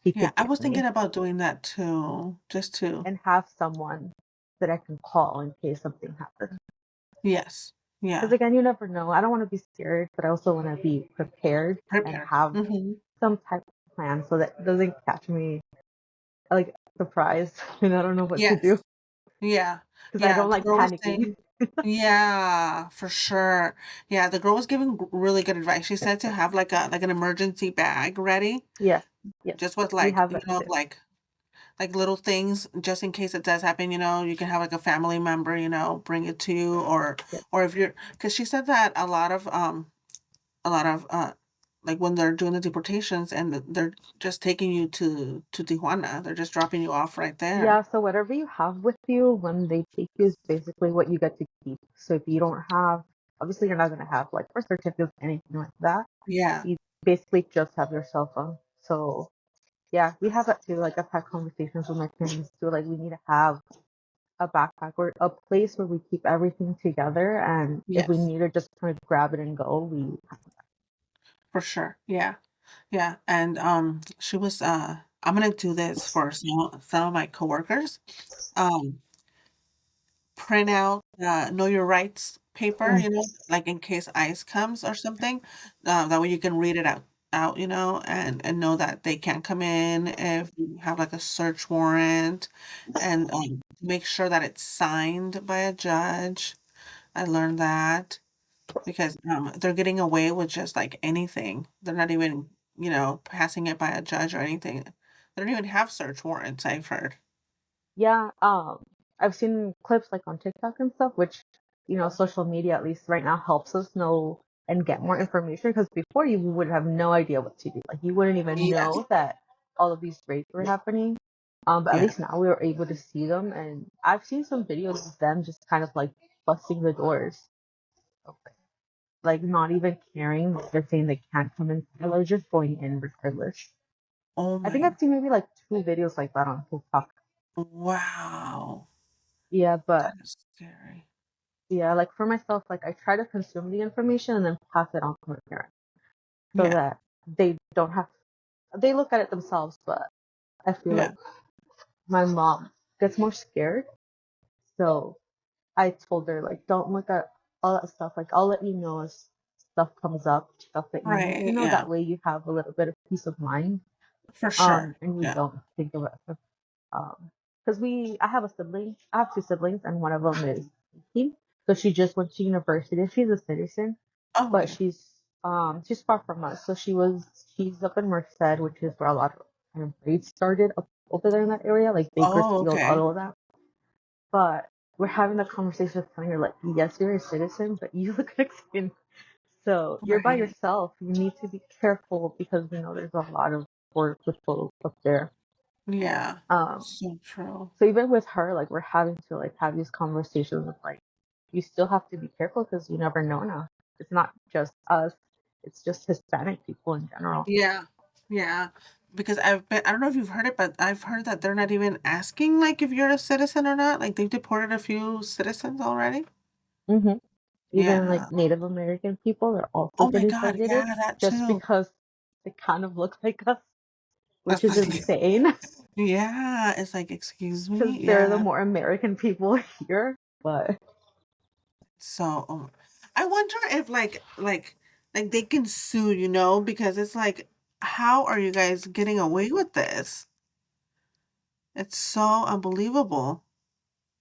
he Yeah, could I give was me thinking about doing that too. Just to and have someone that I can call in case something happens. yes. Because Yeah. again, you never know. I don't want to be scared, but I also want to be prepared and Prepare. have Hmm. some type of plan so that it doesn't catch me like surprised and I don't know what to do Yes. Yeah. because I Yeah. don't The like girl was panicking. saying, yeah, for sure. Yeah, the girl was giving really good advice. She said to have like an emergency bag ready, Yes, yes, just with we have that too. like little things just in case it does happen, you can have like a family member, bring it to you, Yes, or if you're, because she said that a lot of like when they're doing the deportations and they're just taking you to Tijuana, they're just dropping you off right there. yeah. So whatever you have with you when they take you is basically what you get to keep. So if you don't have, obviously you're not gonna have like birth certificates, anything like that. Yeah. You basically just have your cell phone. So yeah, we have that too. Like I've had conversations with my parents too. Like we need to have a backpack or a place where we keep everything together, and if we Yes, need to just kind of grab it and go, we for sure. Yeah. Yeah. And she was I'm gonna do this for some of my coworkers. Um print out know your rights paper, mm, like in case ICE comes or something. That way you can read it out, and know that they can't come in if you have like a search warrant, and make sure that it's signed by a judge. I learned that because they're getting away with just like anything. They're not even, passing it by a judge or anything. They don't even have search warrants, I've heard. yeah. I've seen clips like on TikTok and stuff, which social media at least right now helps us know and get more information because before you would have no idea what to do. Like you wouldn't even Yes. know that all of these raids were happening. But at Yeah. least now we were able to see them, and I've seen some videos of them just kind of like busting the doors, like not even caring. Like they're saying they can't come in. They're just going in regardless. Oh I think my, I've seen maybe like two videos like that on TikTok. wow. Yeah, That but is scary. yeah, like for myself, like I try to consume the information and then pass it on to my parents so Yeah. that they don't have they look at it themselves, but I feel Yeah. like my mom gets more scared. So I told her like don't look at all that stuff. Like I'll let you know as stuff comes up, stuff that you need to Right. know. Yeah. That way you have a little bit of peace of mind. For sure. And you Yeah. don't think of it. Because I have a sibling. I have two siblings, and one of them is 18. So she just went to university. She's a citizen, Oh, but okay. she's far from us. So she's up in Merced, which is where a lot of kind of raids started up over there in that area, like Oh, Bakersfield, okay. all of that. But we're having the conversation with telling her like, yes, you're a citizen, but you look Mexican, so you're by Right. yourself. You need to be careful because we know there's a lot of border patrol up there. Yeah. Um, So true. so even with her, like we're having to like have these conversations with like you still have to be careful because you never know now. It's not just us; it's just Hispanic people in general. Yeah. Yeah. Because I don't know if you've heard it, but I've heard that they're not even asking like if you're a citizen or not. Like they've deported a few citizens already. hmm Even like Yeah. Native American people are also Oh my getting God. targeted Yeah, that just too. because they kind of look like us, which That's is like, insane yeah. It's like, excuse because me. they're the Yeah. more American people here. But So I wonder if like they can sue, because it's like, how are you guys getting away with this? It's so unbelievable.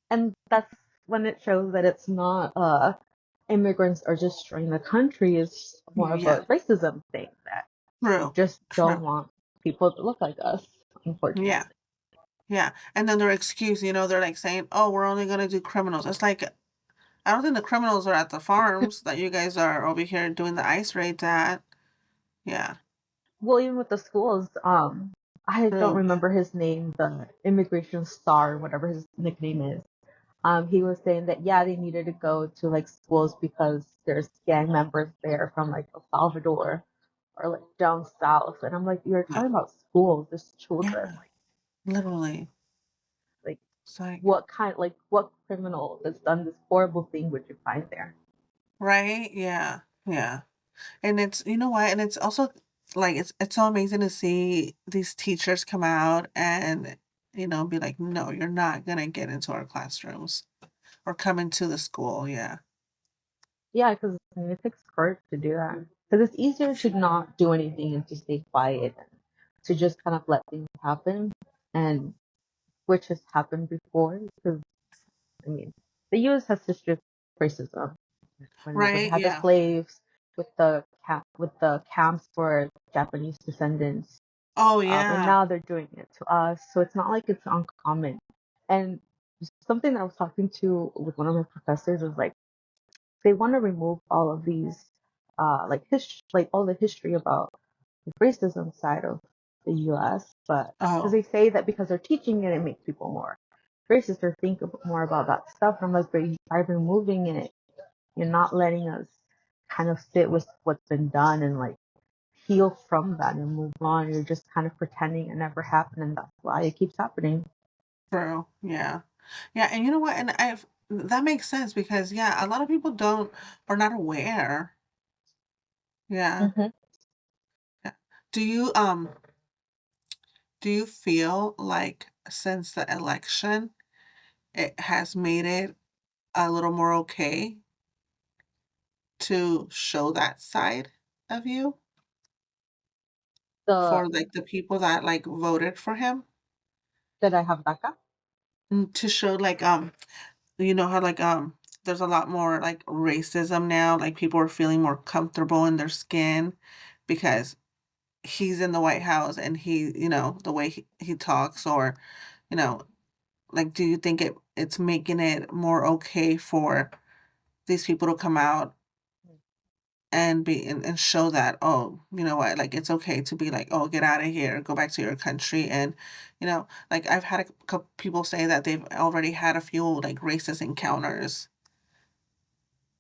and that's when it shows that it's not immigrants are destroying the country. It's more of Yeah. a racism thing that they True. just don't True. want people to look like us, Yeah. unfortunately. Yeah. And then their excuse, they're like saying, "Oh, we're only gonna do criminals." It's like, I don't think the criminals are at the farms that you guys are over here doing the ICE raids at. Yeah. Well, even with the schools, I don't True. remember his name, the immigration star, whatever his nickname is. He was saying that yeah, they needed to go to like schools because there's gang members there from like El Salvador or like down south, and I'm like, you're Yeah. talking about schools, there's children, Yeah. Literally. like It's like, what criminal that's done this horrible thing would you find there? right? Yeah. Yeah. And it's, you know what? And it's also like it's so amazing to see these teachers come out and, be like, "No, you're not gonna get into our classrooms or come into the school." Yeah. Yeah, because I mean, it takes courage to do that. Because it's easier to not do anything and to stay quiet and to just kind of let things happen, and which has happened before. Because I mean, the U.S. has history of racism when they Right? had the Yeah. slaves with the camps for Japanese descendants, Oh, and yeah. now they're doing it to us. So it's not like it's uncommon. And something that I was talking to with one of my professors was like they want to remove all of these like all the history about the racism side of the US, but because Oh, they say that because they're teaching it, it makes people more racist or think more about that stuff. And I'm like, but by removing it, you're not letting us kind of sit with what's been done and like heal from that and move on. You're just kind of pretending it never happened, and that's why it keeps happening. true. Yeah. Yeah, and you know what? And that makes sense because yeah, a lot of people don't are not aware. Yeah. hmm Yeah. Do you feel like since the election it has made it a little more okay to show that side of you The for, like, the people that, like, voted for him? That I have DACA. To show, like, how, like, there's a lot more, like, racism now, like, people are feeling more comfortable in their skin because he's in the White House and the way he talks or, you know, like, do you think it's making it more okay for these people to come out and and show that, oh, you know what, like it's okay to be like, oh, get out of here, go back to your country. And like I've had a couple people say that they've already had a few like racist encounters.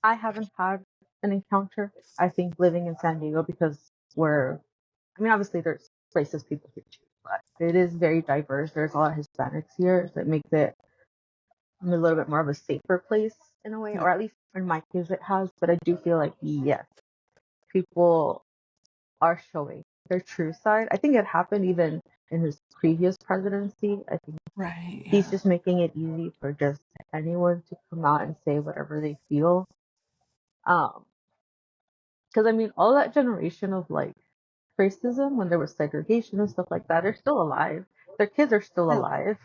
I haven't had an encounter. I think living in San Diego because I mean, obviously there's racist people here too, but it is very diverse. There's a lot of Hispanics here, so it makes it a little bit more of a safer place in a way, Yeah. or at least in my case it has. But I do feel like yes, people are showing their true side. I think it happened even in his previous presidency. I think Right. he's Yeah. just making it easy for just anyone to come out and say whatever they feel. Um, because I mean, all that generation of like racism when there was segregation and stuff like that are still alive. Their kids are still True. alive.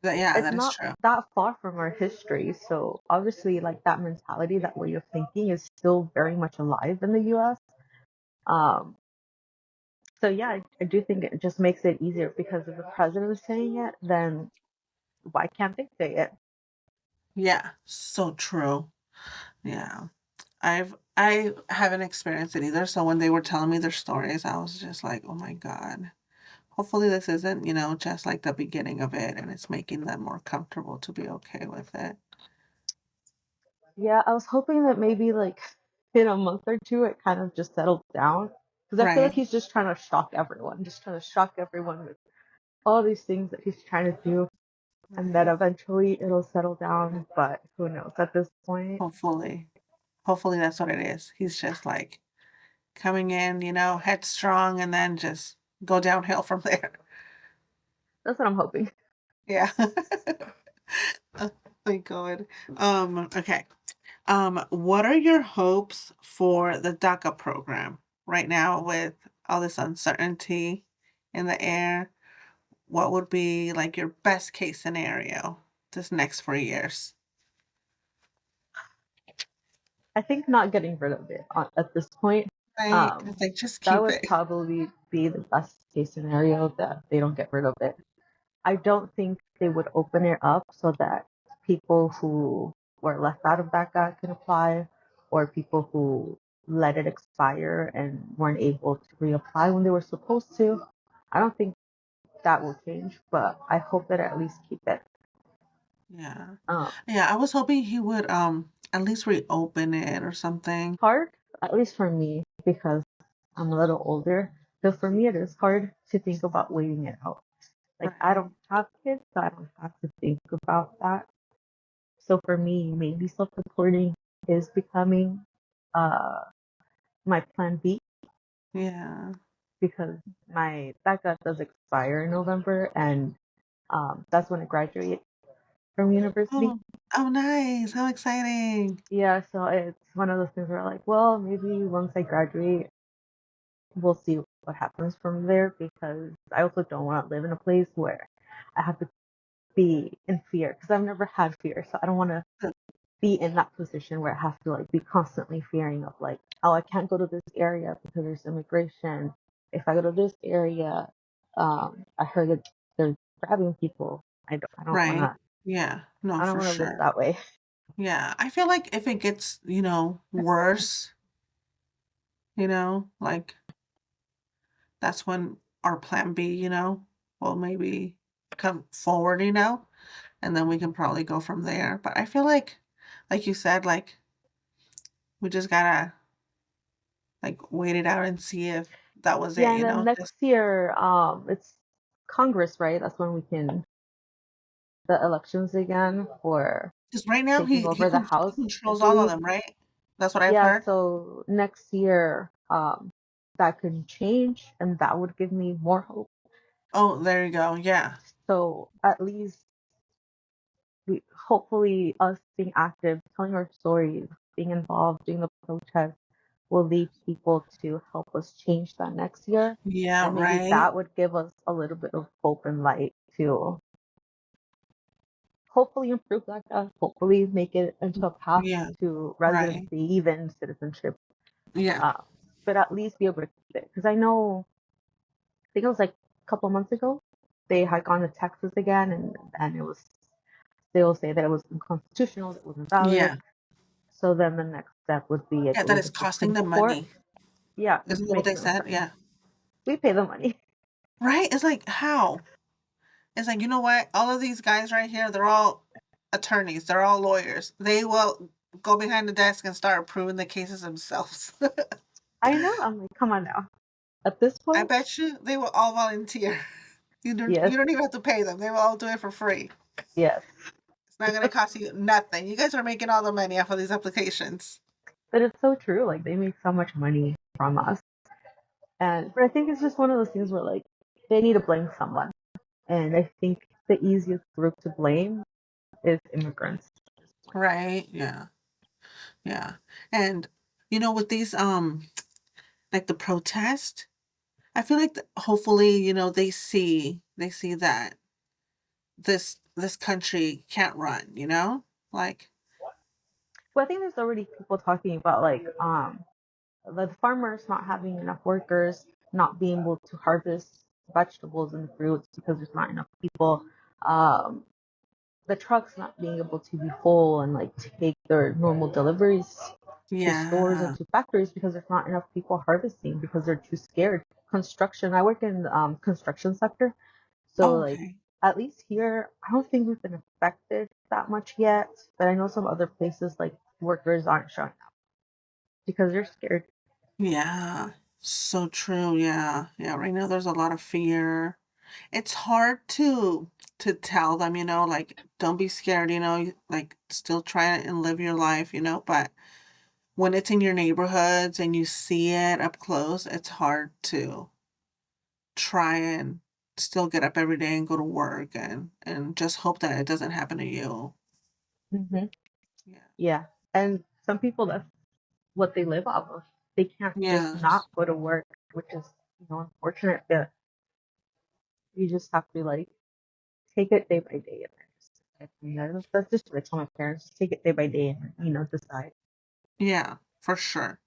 Yeah, It's that is not true. that far from our history. So obviously, like that mentality, that way of thinking is still very much alive in the US. Um, so yeah, I do think it just makes it easier because if the president is saying it, then why can't they say it? Yeah, so true. Yeah. I haven't experienced it either, so when they were telling me their stories I was just like, oh my God, hopefully this isn't, just like the beginning of it and it's making them more comfortable to be okay with it. Yeah, I was hoping that maybe like in a month or two it kind of just settled down because I feel like Right. he's just trying to shock everyone, just trying to shock everyone with all these things that he's trying to do, and that Right. eventually it'll settle down. But who knows at this point? Hopefully. Hopefully that's what it is. He's just like coming in, headstrong and then just go downhill from there. That's what I'm hoping. Yeah. Oh my God. Okay. What are your hopes for the DACA program right now with all this uncertainty in the air? What would be like your best case scenario this next 4 years? I think not getting rid of it at this point. Right? Um, It's like just that keep would it. probably be the best case scenario that they don't get rid of it. I don't think they would open it up so that people who were left out of DACA can apply, or people who let it expire and weren't able to reapply when they were supposed to. I don't think that will change, but I hope that I at least keep it. Yeah. Um, Yeah, I was hoping he would at least reopen it or something. hard, at least for me, because I'm a little older. So for me, it is hard to think about waiting it out. Like I don't Right. have kids, so I don't have to think about that. So for me, maybe self-reporting is becoming uh my plan B Yeah. because my DACA does expire in November, and that's when I graduate from university. Oh, oh nice. How exciting. Yeah, so it's one of those things where like, well, maybe once I graduate, we'll see what happens from there because I also don't want to live in a place where I have to be in fear because I've never had fear, so I don't want to be in that position where I have to like be constantly fearing of like, oh, I can't go to this area because there's immigration. If I go to this area, I heard that they're grabbing people. Right. Yeah. No, I don't for wanna live sure. that way. Yeah. I feel like if it gets, worse, like that's when our plan B, will maybe come forward, and then we can probably go from there. But I feel like you said, like we just gotta like wait it out and see if that was it, Yeah, and then just next year, it's Congress, right? That's when we can the elections again for because right now taking he over the he House, I controls all of believe. them, right? That's what I've Yeah, heard. so next year, that could change, and that would give me more hope. Oh, there you go. Yeah. So at least hopefully us being active, telling our stories, being involved, doing the protests will lead people to help us change that next year. Yeah, And maybe right. that would give us a little bit of hope and light to hopefully improve that, hopefully make it into a path Yeah, to right. residency, even citizenship. Yeah. Uh, but at least be able to keep it. Because I know, I think it was like a couple months ago, they had gone to Texas again, and it was they'll say that it was unconstitutional, that it was invalid. Yeah. So then the next step would be, I Yeah, that believe, is the costing Supreme them Court. money. Yeah, the Isn't that what Supreme they Court. I'm said? sorry. Yeah. We pay the money. Right? It's like, how? It's like, you know what? All of these guys right here, they're all attorneys. They're all lawyers. They will go behind the desk and start proving the cases themselves. I know. I'm like, come on now. At this I point, bet you they will all volunteer. yes, You don't even have to pay them. They will all do it for free. yes. It's not gonna cost you nothing. You guys are making all the money off of these applications. But it's so true. Like they make so much money from us, and but I think it's just one of those things where like they need to blame someone, and I think the easiest group to blame is immigrants. Right? Yeah. Yeah. And with these like the protest, I feel like hopefully, they see that this country can't run, Like, But I think there's already people talking about like the farmers not having enough workers, not being able to harvest vegetables and fruits because there's not enough people. Um, the trucks not being able to be full and like take their normal deliveries to stores and yeah. to factories because there's not enough people harvesting because they're too scared. construction. I work in construction sector, so Oh, like okay. at least here, I don't think we've been affected that much yet. But I know some other places like workers aren't showing up because they're scared. Yeah. So true. Yeah. Yeah. Right now there's a lot of fear. It's hard to tell them, like don't be scared, like still try and live your life, but when it's in your neighborhoods and you see it up close, it's hard to try and still get up every day and go to work and just hope that it doesn't happen to you. Hmm. Yeah. Yeah, and some people that's what they live off of. They can't just not Yes. go to work, which is unfortunate. But you just have to like take it day by day. And that's just what I tell my parents. Just take it day by day and decide. Yeah, for sure.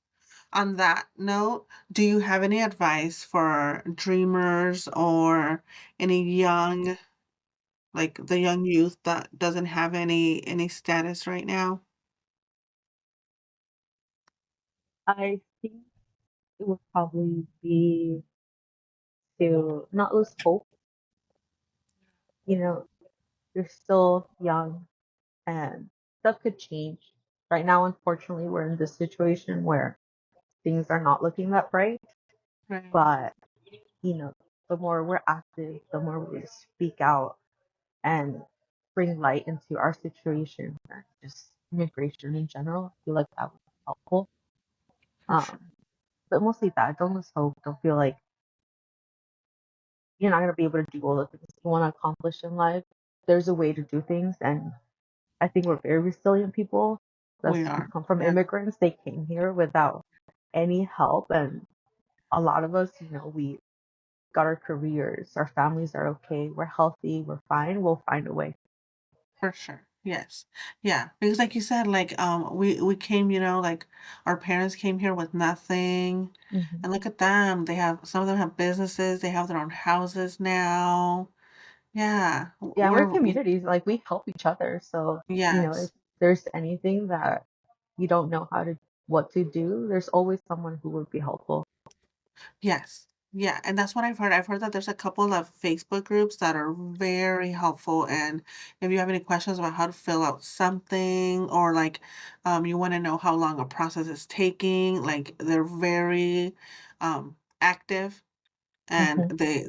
On that note, do you have any advice for dreamers or any young, like the young youth that doesn't have any status right now? I think it would probably be to not lose hope. You know, you're still young and stuff could change. Right now, unfortunately, we're in this situation where things are not looking that bright. Right. But, you know, the more we're active, the more we speak out and bring light into our situation and just immigration in general. I feel like that would be helpful. For sure. But mostly that, don't lose hope. Don't feel like you're not going to be able to do all the things you want to accomplish in life. There's a way to do things. And I think we're very resilient people. We That's we are. come from Yeah, immigrants. They came here without any help. And a lot of us, we got our careers, our families are okay, we're healthy, we're fine, we'll find a way. for sure. Yes. Yeah. Because like you said, like we came, like our parents came here with nothing. Hmm. And look at them. They have some of them have businesses, they have their own houses now. Yeah. Yeah, we're communities, like we help each other. So, if Yes. there's anything that you don't know what to do, there's always someone who would be helpful. Yes. Yeah, and that's what I've heard. I've heard that there's a couple of Facebook groups that are very helpful. And if you have any questions about how to fill out something or like you want to know how long a process is taking, like they're very active and Hmm. they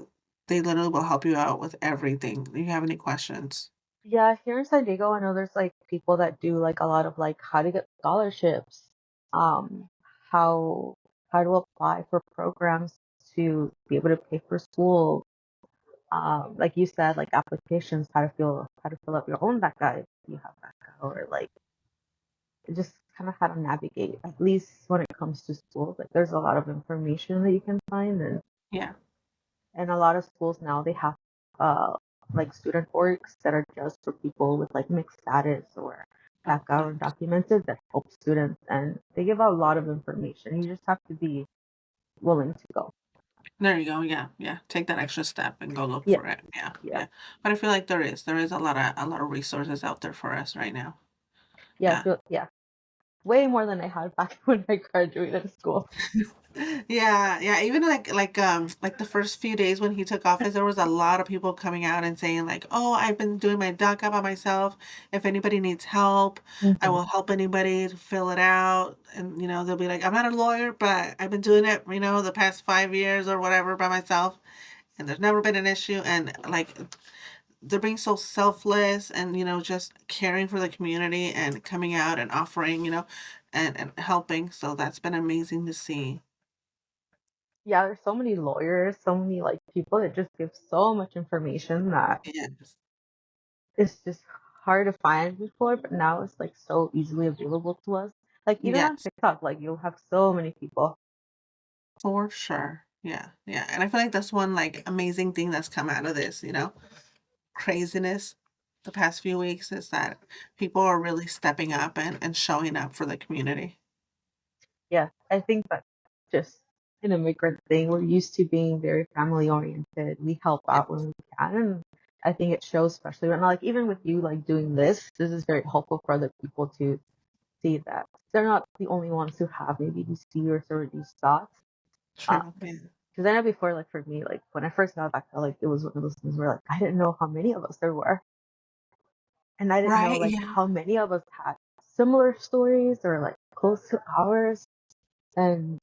literally will help you out with everything. Do you have any questions? Yeah, here in San Diego, I know there's like people that do like a lot of like how to get scholarships, um, how how to apply for programs to be able to pay for school. Like you said, like applications, how to fill up your own DACA if you have DACA, or like just kind of how to navigate. At least when it comes to schools, like there's a lot of information that you can find, Yeah. and a lot of schools now they have uh like student orgs that are just for people with like mixed status or Oh, DACA or nice. undocumented that help students, and they give out a lot of information. You just have to be willing to go. There you go. Yeah, yeah. Take that extra step and go look Yeah, for it. Yeah, yeah, yeah. But I feel like there is a lot of resources out there for us right now. yeah. I Yeah. feel yeah, way more than I had back when I graduated school. Yeah, yeah, even like the first few days when he took office, there was a lot of people coming out and saying like, "Oh, I've been doing my DACA by myself. If anybody needs help, I Hmm. will help anybody to fill it out." And they'll be like, "I'm not a lawyer, but I've been doing it, the past 5 years or whatever by myself, and there's never been an issue." And like they're being so selfless and just caring for the community and coming out and offering, and helping. So that's been amazing to see. Yeah, there's so many lawyers, so many like people that just give so much information that Yes. it's just hard to find before, but now it's like so easily available to us. Like even on Yes, TikTok, like you'll have so many people. for sure. Yeah, yeah. And I feel like that's one like amazing thing that's come out of this, craziness the past few weeks is that people are really stepping up and showing up for the community. Yeah, I think that's just an immigrant thing. We're used to being very family oriented. We help out Yes, when we can, and I think it shows, especially when like even with you like doing this is very helpful for other people to see that they're not the only ones who have maybe these fears or these thoughts. Uh, true. Yeah. Because I know before, like for me, like when I first got back, like it was one of those things where like I didn't know how many of us there were, and I didn't know Right, like yeah. how many of us had similar stories or like close to ours, and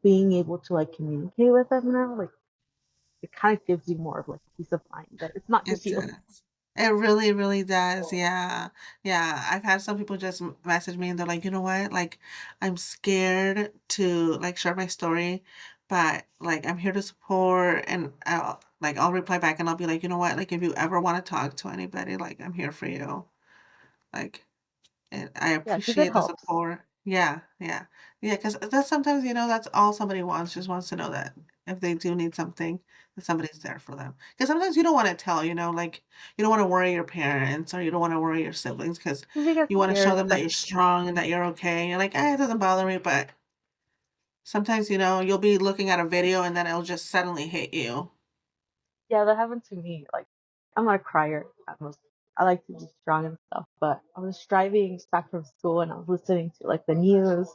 being able to like communicate with them now, like it kind of gives you more of like peace of mind that it's not It just you. does. It really, really does. Yeah. Yeah. I've had some people just message me and they're like, you know what? Like, I'm scared to like share my story, but like I'm here to support and I'll reply back and I'll be like, you know what? Like if you ever want to talk to anybody, like I'm here for you. Like and I Yeah, because it appreciate the helps. support. Yeah, yeah. Yeah, 'cause that's sometimes, that's all somebody wants, just wants to know that if they do need something, that somebody's there for them. Because sometimes you don't wanna tell, like, you don't wanna worry your parents or you don't wanna worry your siblings because Because you get you wanna show scared them that and you're strong and that you're okay. You're like, it doesn't bother me," but sometimes, you'll be looking at a video and then it'll just suddenly hit you. yeah, that happened to me. Like I'm not a crier. I like to be strong and stuff, but I was driving back from school and I was listening to like the news,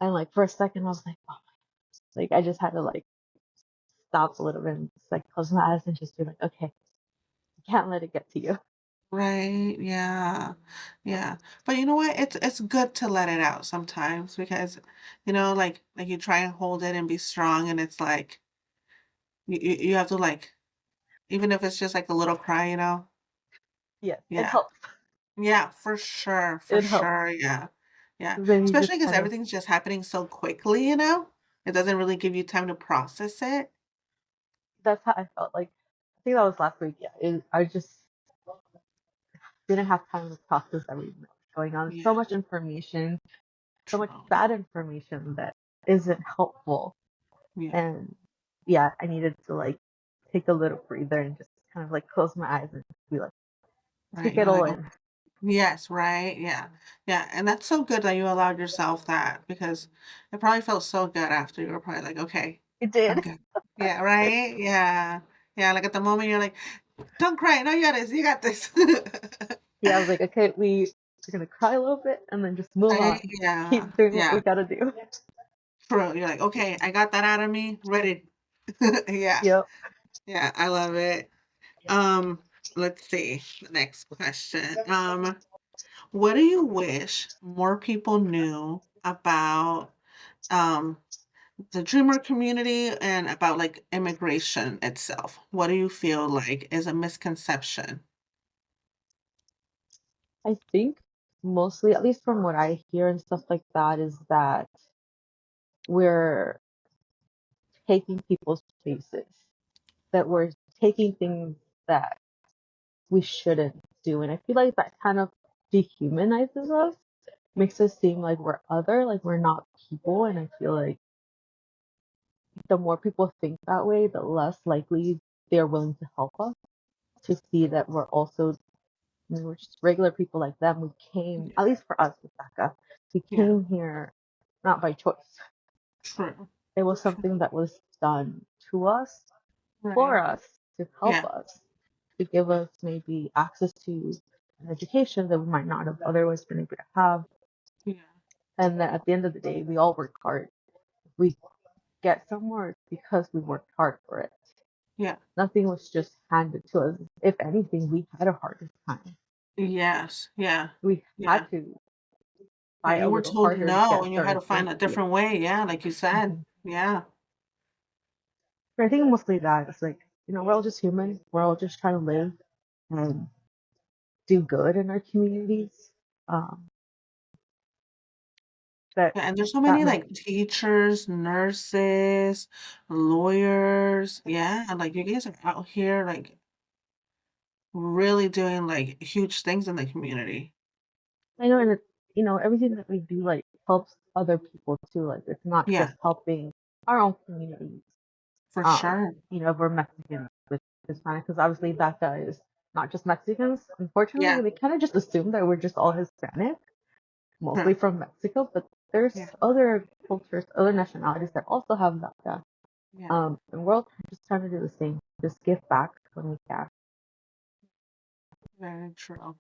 and like for a second I was like, oh, like I just had to like stop a little bit and just like close my eyes and just be like, okay, you can't let it get to you. Right, yeah, yeah. But you know what? It's good to let it out sometimes because, like you try and hold it and be strong and it's like you have to like even if it's just like a little cry. Yes, it Yeah. helps. Yeah, for sure, for It helps. sure, yeah. Yeah. 'Cause then you Especially just because kind of everything's just happening so quickly. It doesn't really give you time to process it. that's how I felt. Like I think that was last week. Yeah, I just didn't have time to process everything that was going on. So Yeah, much information, so much true. bad information that isn't helpful. Yeah. And yeah, I needed to like take a little breather and just kind of like close my eyes and be like, Right. take You're it like, all "Oh." in. Yes, right, yeah. Yeah, and that's so good that you allowed yourself that because it probably felt so good after you were probably like, "Okay, It I'm did. good." Yeah, right? Yeah. Yeah, like, at the moment, you're like, "Don't cry. No, you got this. You got this." Yeah, I was like, okay, we're gonna cry a little bit and then just move Right? on. Yeah. Keep doing what we Yeah. gotta do. True. You're like, "Okay, I got that out of me. Ready." Yeah. Yep. Yeah, I love it. Um, let's see, the next question. What do you wish more people knew about, um the dreamer community and about like immigration itself? What do you feel like is a misconception? I think mostly, at least from what I hear and stuff like that, is that we're taking people's places, that we're taking things that we shouldn't do. And I feel like that kind of dehumanizes us, makes us seem like we're other, like we're not people. And I feel like the more people think that way, the less likely they're willing to help us, to see that we're also, we're just regular people like them. We came, Yeah, at least for us with DACA, we yeah, came here not by choice. true, It was true, something that was done to us, for right, us, to help yeah, us, to give us maybe access to an education that we might not have otherwise been able to have. yeah, And that at the end of the day, we all work hard. We get somewhere because we worked hard for it. yeah, Nothing was just handed to us. If anything, we had a harder time. yes, yeah, We yeah, had to yeah. fight a You were little told harder to no, get and you had certain to find things. a Yeah. different way. Yeah, like you said. Mhm. Yeah, But I think mostly that it's like, we're all just human. We're all just trying to live and do good in our communities. Um, that yeah. And there's so that many might like teachers, nurses, lawyers. Yeah, and like you guys are out here like really doing like huge things in the community. I know, and everything that we do like helps other people too. Like it's not Yeah, just helping our own communities. for sure. If we're Mexicans with Hispanic, because obviously DACA is not just Mexicans. Unfortunately, Yeah, they kind of just assume that we're just all Hispanic, mostly huh, from Mexico. But there's yeah, other cultures, other nationalities that also have DACA. yeah. And we're all just trying to do the same. Just give back when we can. Very true.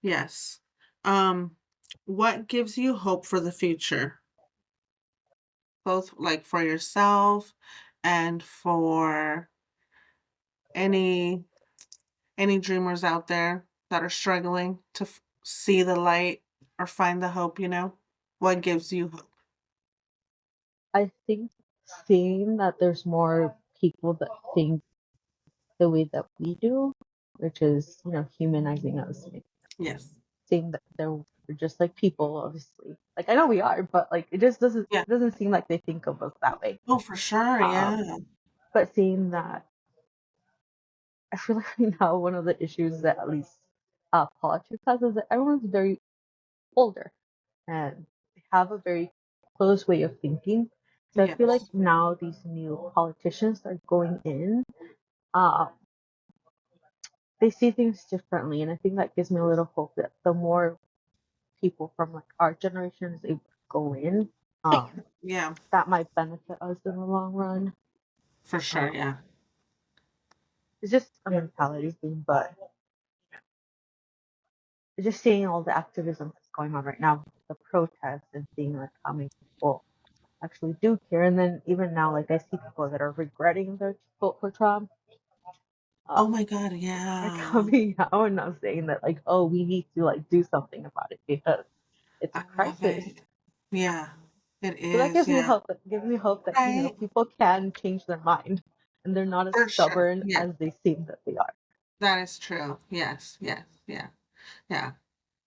Yes. Um, what gives you hope for the future? Both like for yourself And for any any dreamers out there that are struggling to see the light or find the hope, what gives you hope? I think seeing that there's more people that think the way that we do, which is, humanizing us, Yes. seeing that they're just like people, obviously. Like I know we are, but like it just doesn't Yeah. doesn't seem like they think of us that way. Oh, for sure. Um, Yeah. but seeing that, I feel like right now one of the issues that at least politics has is that everyone's very older and they have a very close way of thinking. So I feel like Yes. now these new politicians that are going in, uh, they see things differently, and I think that gives me a little hope that the more people from like our generation is able to go in, Yeah, that might benefit us in the long run. for sure. Um, Yeah. it's just a mentality thing, but just seeing all the activism that's going on right now, the protests, and seeing like how many people actually do care, and then even now, like I see people that are regretting their vote for Trump. Oh Um, my God. are Yeah. coming out and not saying that like, oh, we need to like do something about it because it's I a love crisis. it. Yeah, it So that is. gives me Yeah. hope. That gives me hope that Right. people can change their mind, and they're not as For sure. stubborn Yeah. as they seem that they are. That is true. Yes. Yes. Yeah. Yeah.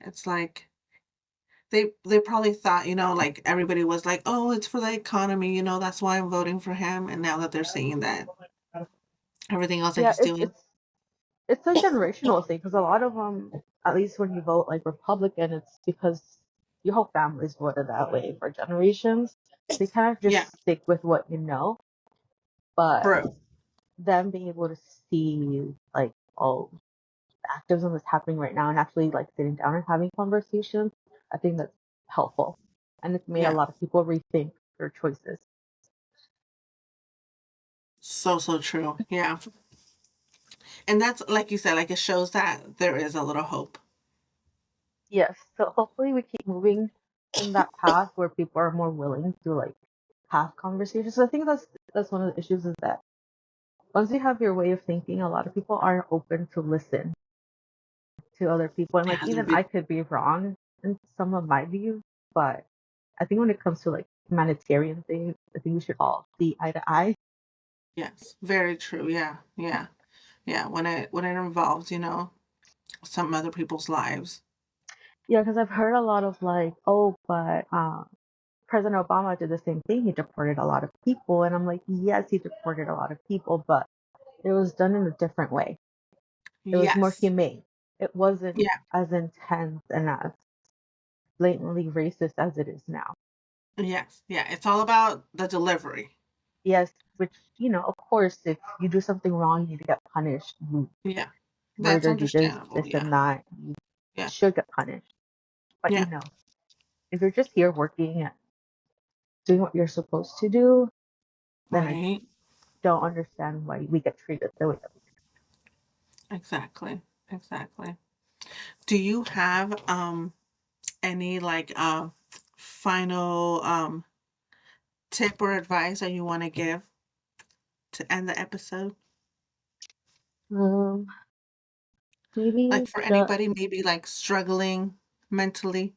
It's like they probably thought, like everybody was like, "Oh, it's for the economy, that's why I'm voting for him." And now that they're seeing that everything else that Yeah, he's doing. it's a generational thing because a lot of them, at least when you vote like Republican, it's because your whole family's voted that way for generations. So you kind of Yeah. just stick with what you know. But True. them being able to see like all the activism that's happening right now and actually like sitting down and having conversations, I think that's helpful. And it's made a Yeah. lot of people rethink their choices. So, so true. Yeah. And that's like you said, like it shows that there is a little hope. Yes, so hopefully we keep moving in that path where people are more willing to like have conversations. So I think that's one of the issues is that once you have your way of thinking, a lot of people aren't open to listen to other people. And like Yeah. even I could be wrong in some of my views, but I think when it comes to like humanitarian things, I think we should all see eye to eye. Yes. Very true. Yeah. Yeah. Yeah. When it involves, some other people's lives. Yeah, because I've heard a lot of like, oh, but President Obama did the same thing. He deported a lot of people, and I'm like, yes, he deported a lot of people, but it was done in a different way. It was more Yes. humane. It wasn't Yeah. as intense and as blatantly racist as it is now. Yes. Yeah. It's all about the delivery. Yes, which, of course, if you do something wrong, you need to get punished. You Yeah. That's murdered, you did understandable. this Yeah. and that. You Yeah. should get punished. But, Yeah. if you're just here working and doing what you're supposed to do, then I Right. don't understand why we get treated the way that we Exactly. Exactly. Do you have any like final tip or advice that you want to give to end the episode? do. Like Maybe for just, anybody maybe like struggling mentally?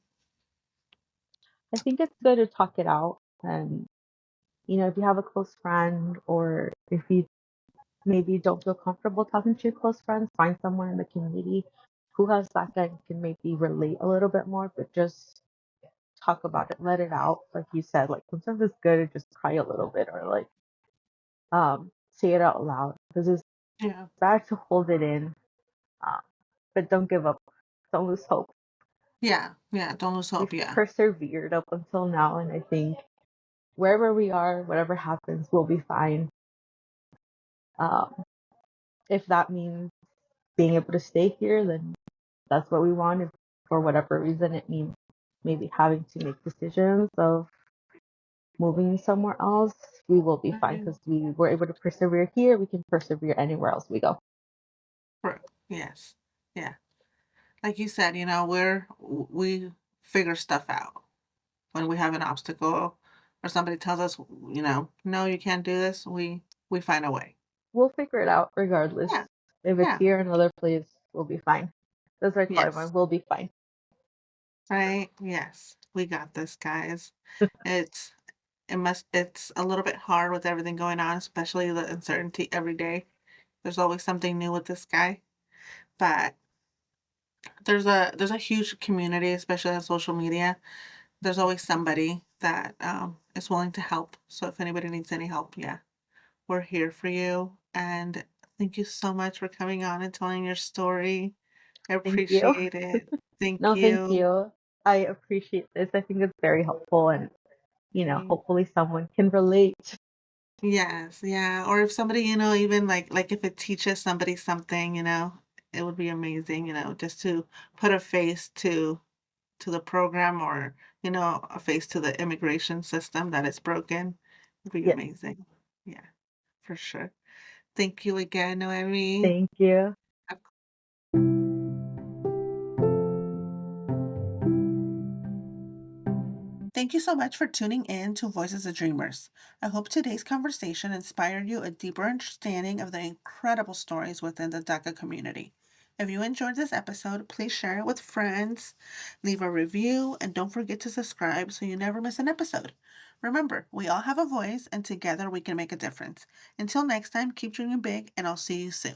I think it's good to talk it out. And, if you have a close friend or if you maybe don't feel comfortable talking to your close friends, find someone in the community who has that guy and can maybe relate a little bit more, but just talk about it, let it out. Like you said, like sometimes it's good to just cry a little bit or like say it out loud because it's Yeah. bad to hold it in. Um, but don't give up. Don't lose hope. Yeah. Yeah. Don't lose hope. We've Yeah. persevered up until now, and I think wherever we are, whatever happens, we'll be fine. Um, if that means being able to stay here, then that's what we want. If for whatever reason it means maybe having to make decisions of moving somewhere else, we will be fine Right. because we were able to persevere here. We can persevere anywhere else we go. True. Yes. Yeah. Like you said, we figure stuff out when we have an obstacle. or somebody tells us, no, you can't do this, we find a way. We'll figure it out regardless. Yeah, If it's yeah, here in another place, we'll be fine. That's what I tell yes, everyone. We'll be fine. right, yes, we got this, guys. It's it's a little bit hard with everything going on, especially the uncertainty every day. There's always something new with this guy, but there's a huge community, especially on social media. There's always somebody that is willing to help. So if anybody needs any help, yeah, we're here for you. And thank you so much for coming on and telling your story. I Thank you. appreciate it. Thank No, thank you. you. I appreciate this. I think it's very helpful and, Mm, hopefully someone can relate. yes, yeah. Or if somebody, even like if it teaches somebody something, it would be amazing, just to put a face to the program, or, a face to the immigration system that is broken. Would be Yes. amazing. Yeah, for sure. Thank you again, Noemi. Thank you. Thank you so much for tuning in to Voices of Dreamers. I hope today's conversation inspired you a deeper understanding of the incredible stories within the DACA community. If you enjoyed this episode, please share it with friends, leave a review, and don't forget to subscribe so you never miss an episode. Remember, we all have a voice, and together we can make a difference. Until next time, keep dreaming big, and I'll see you soon.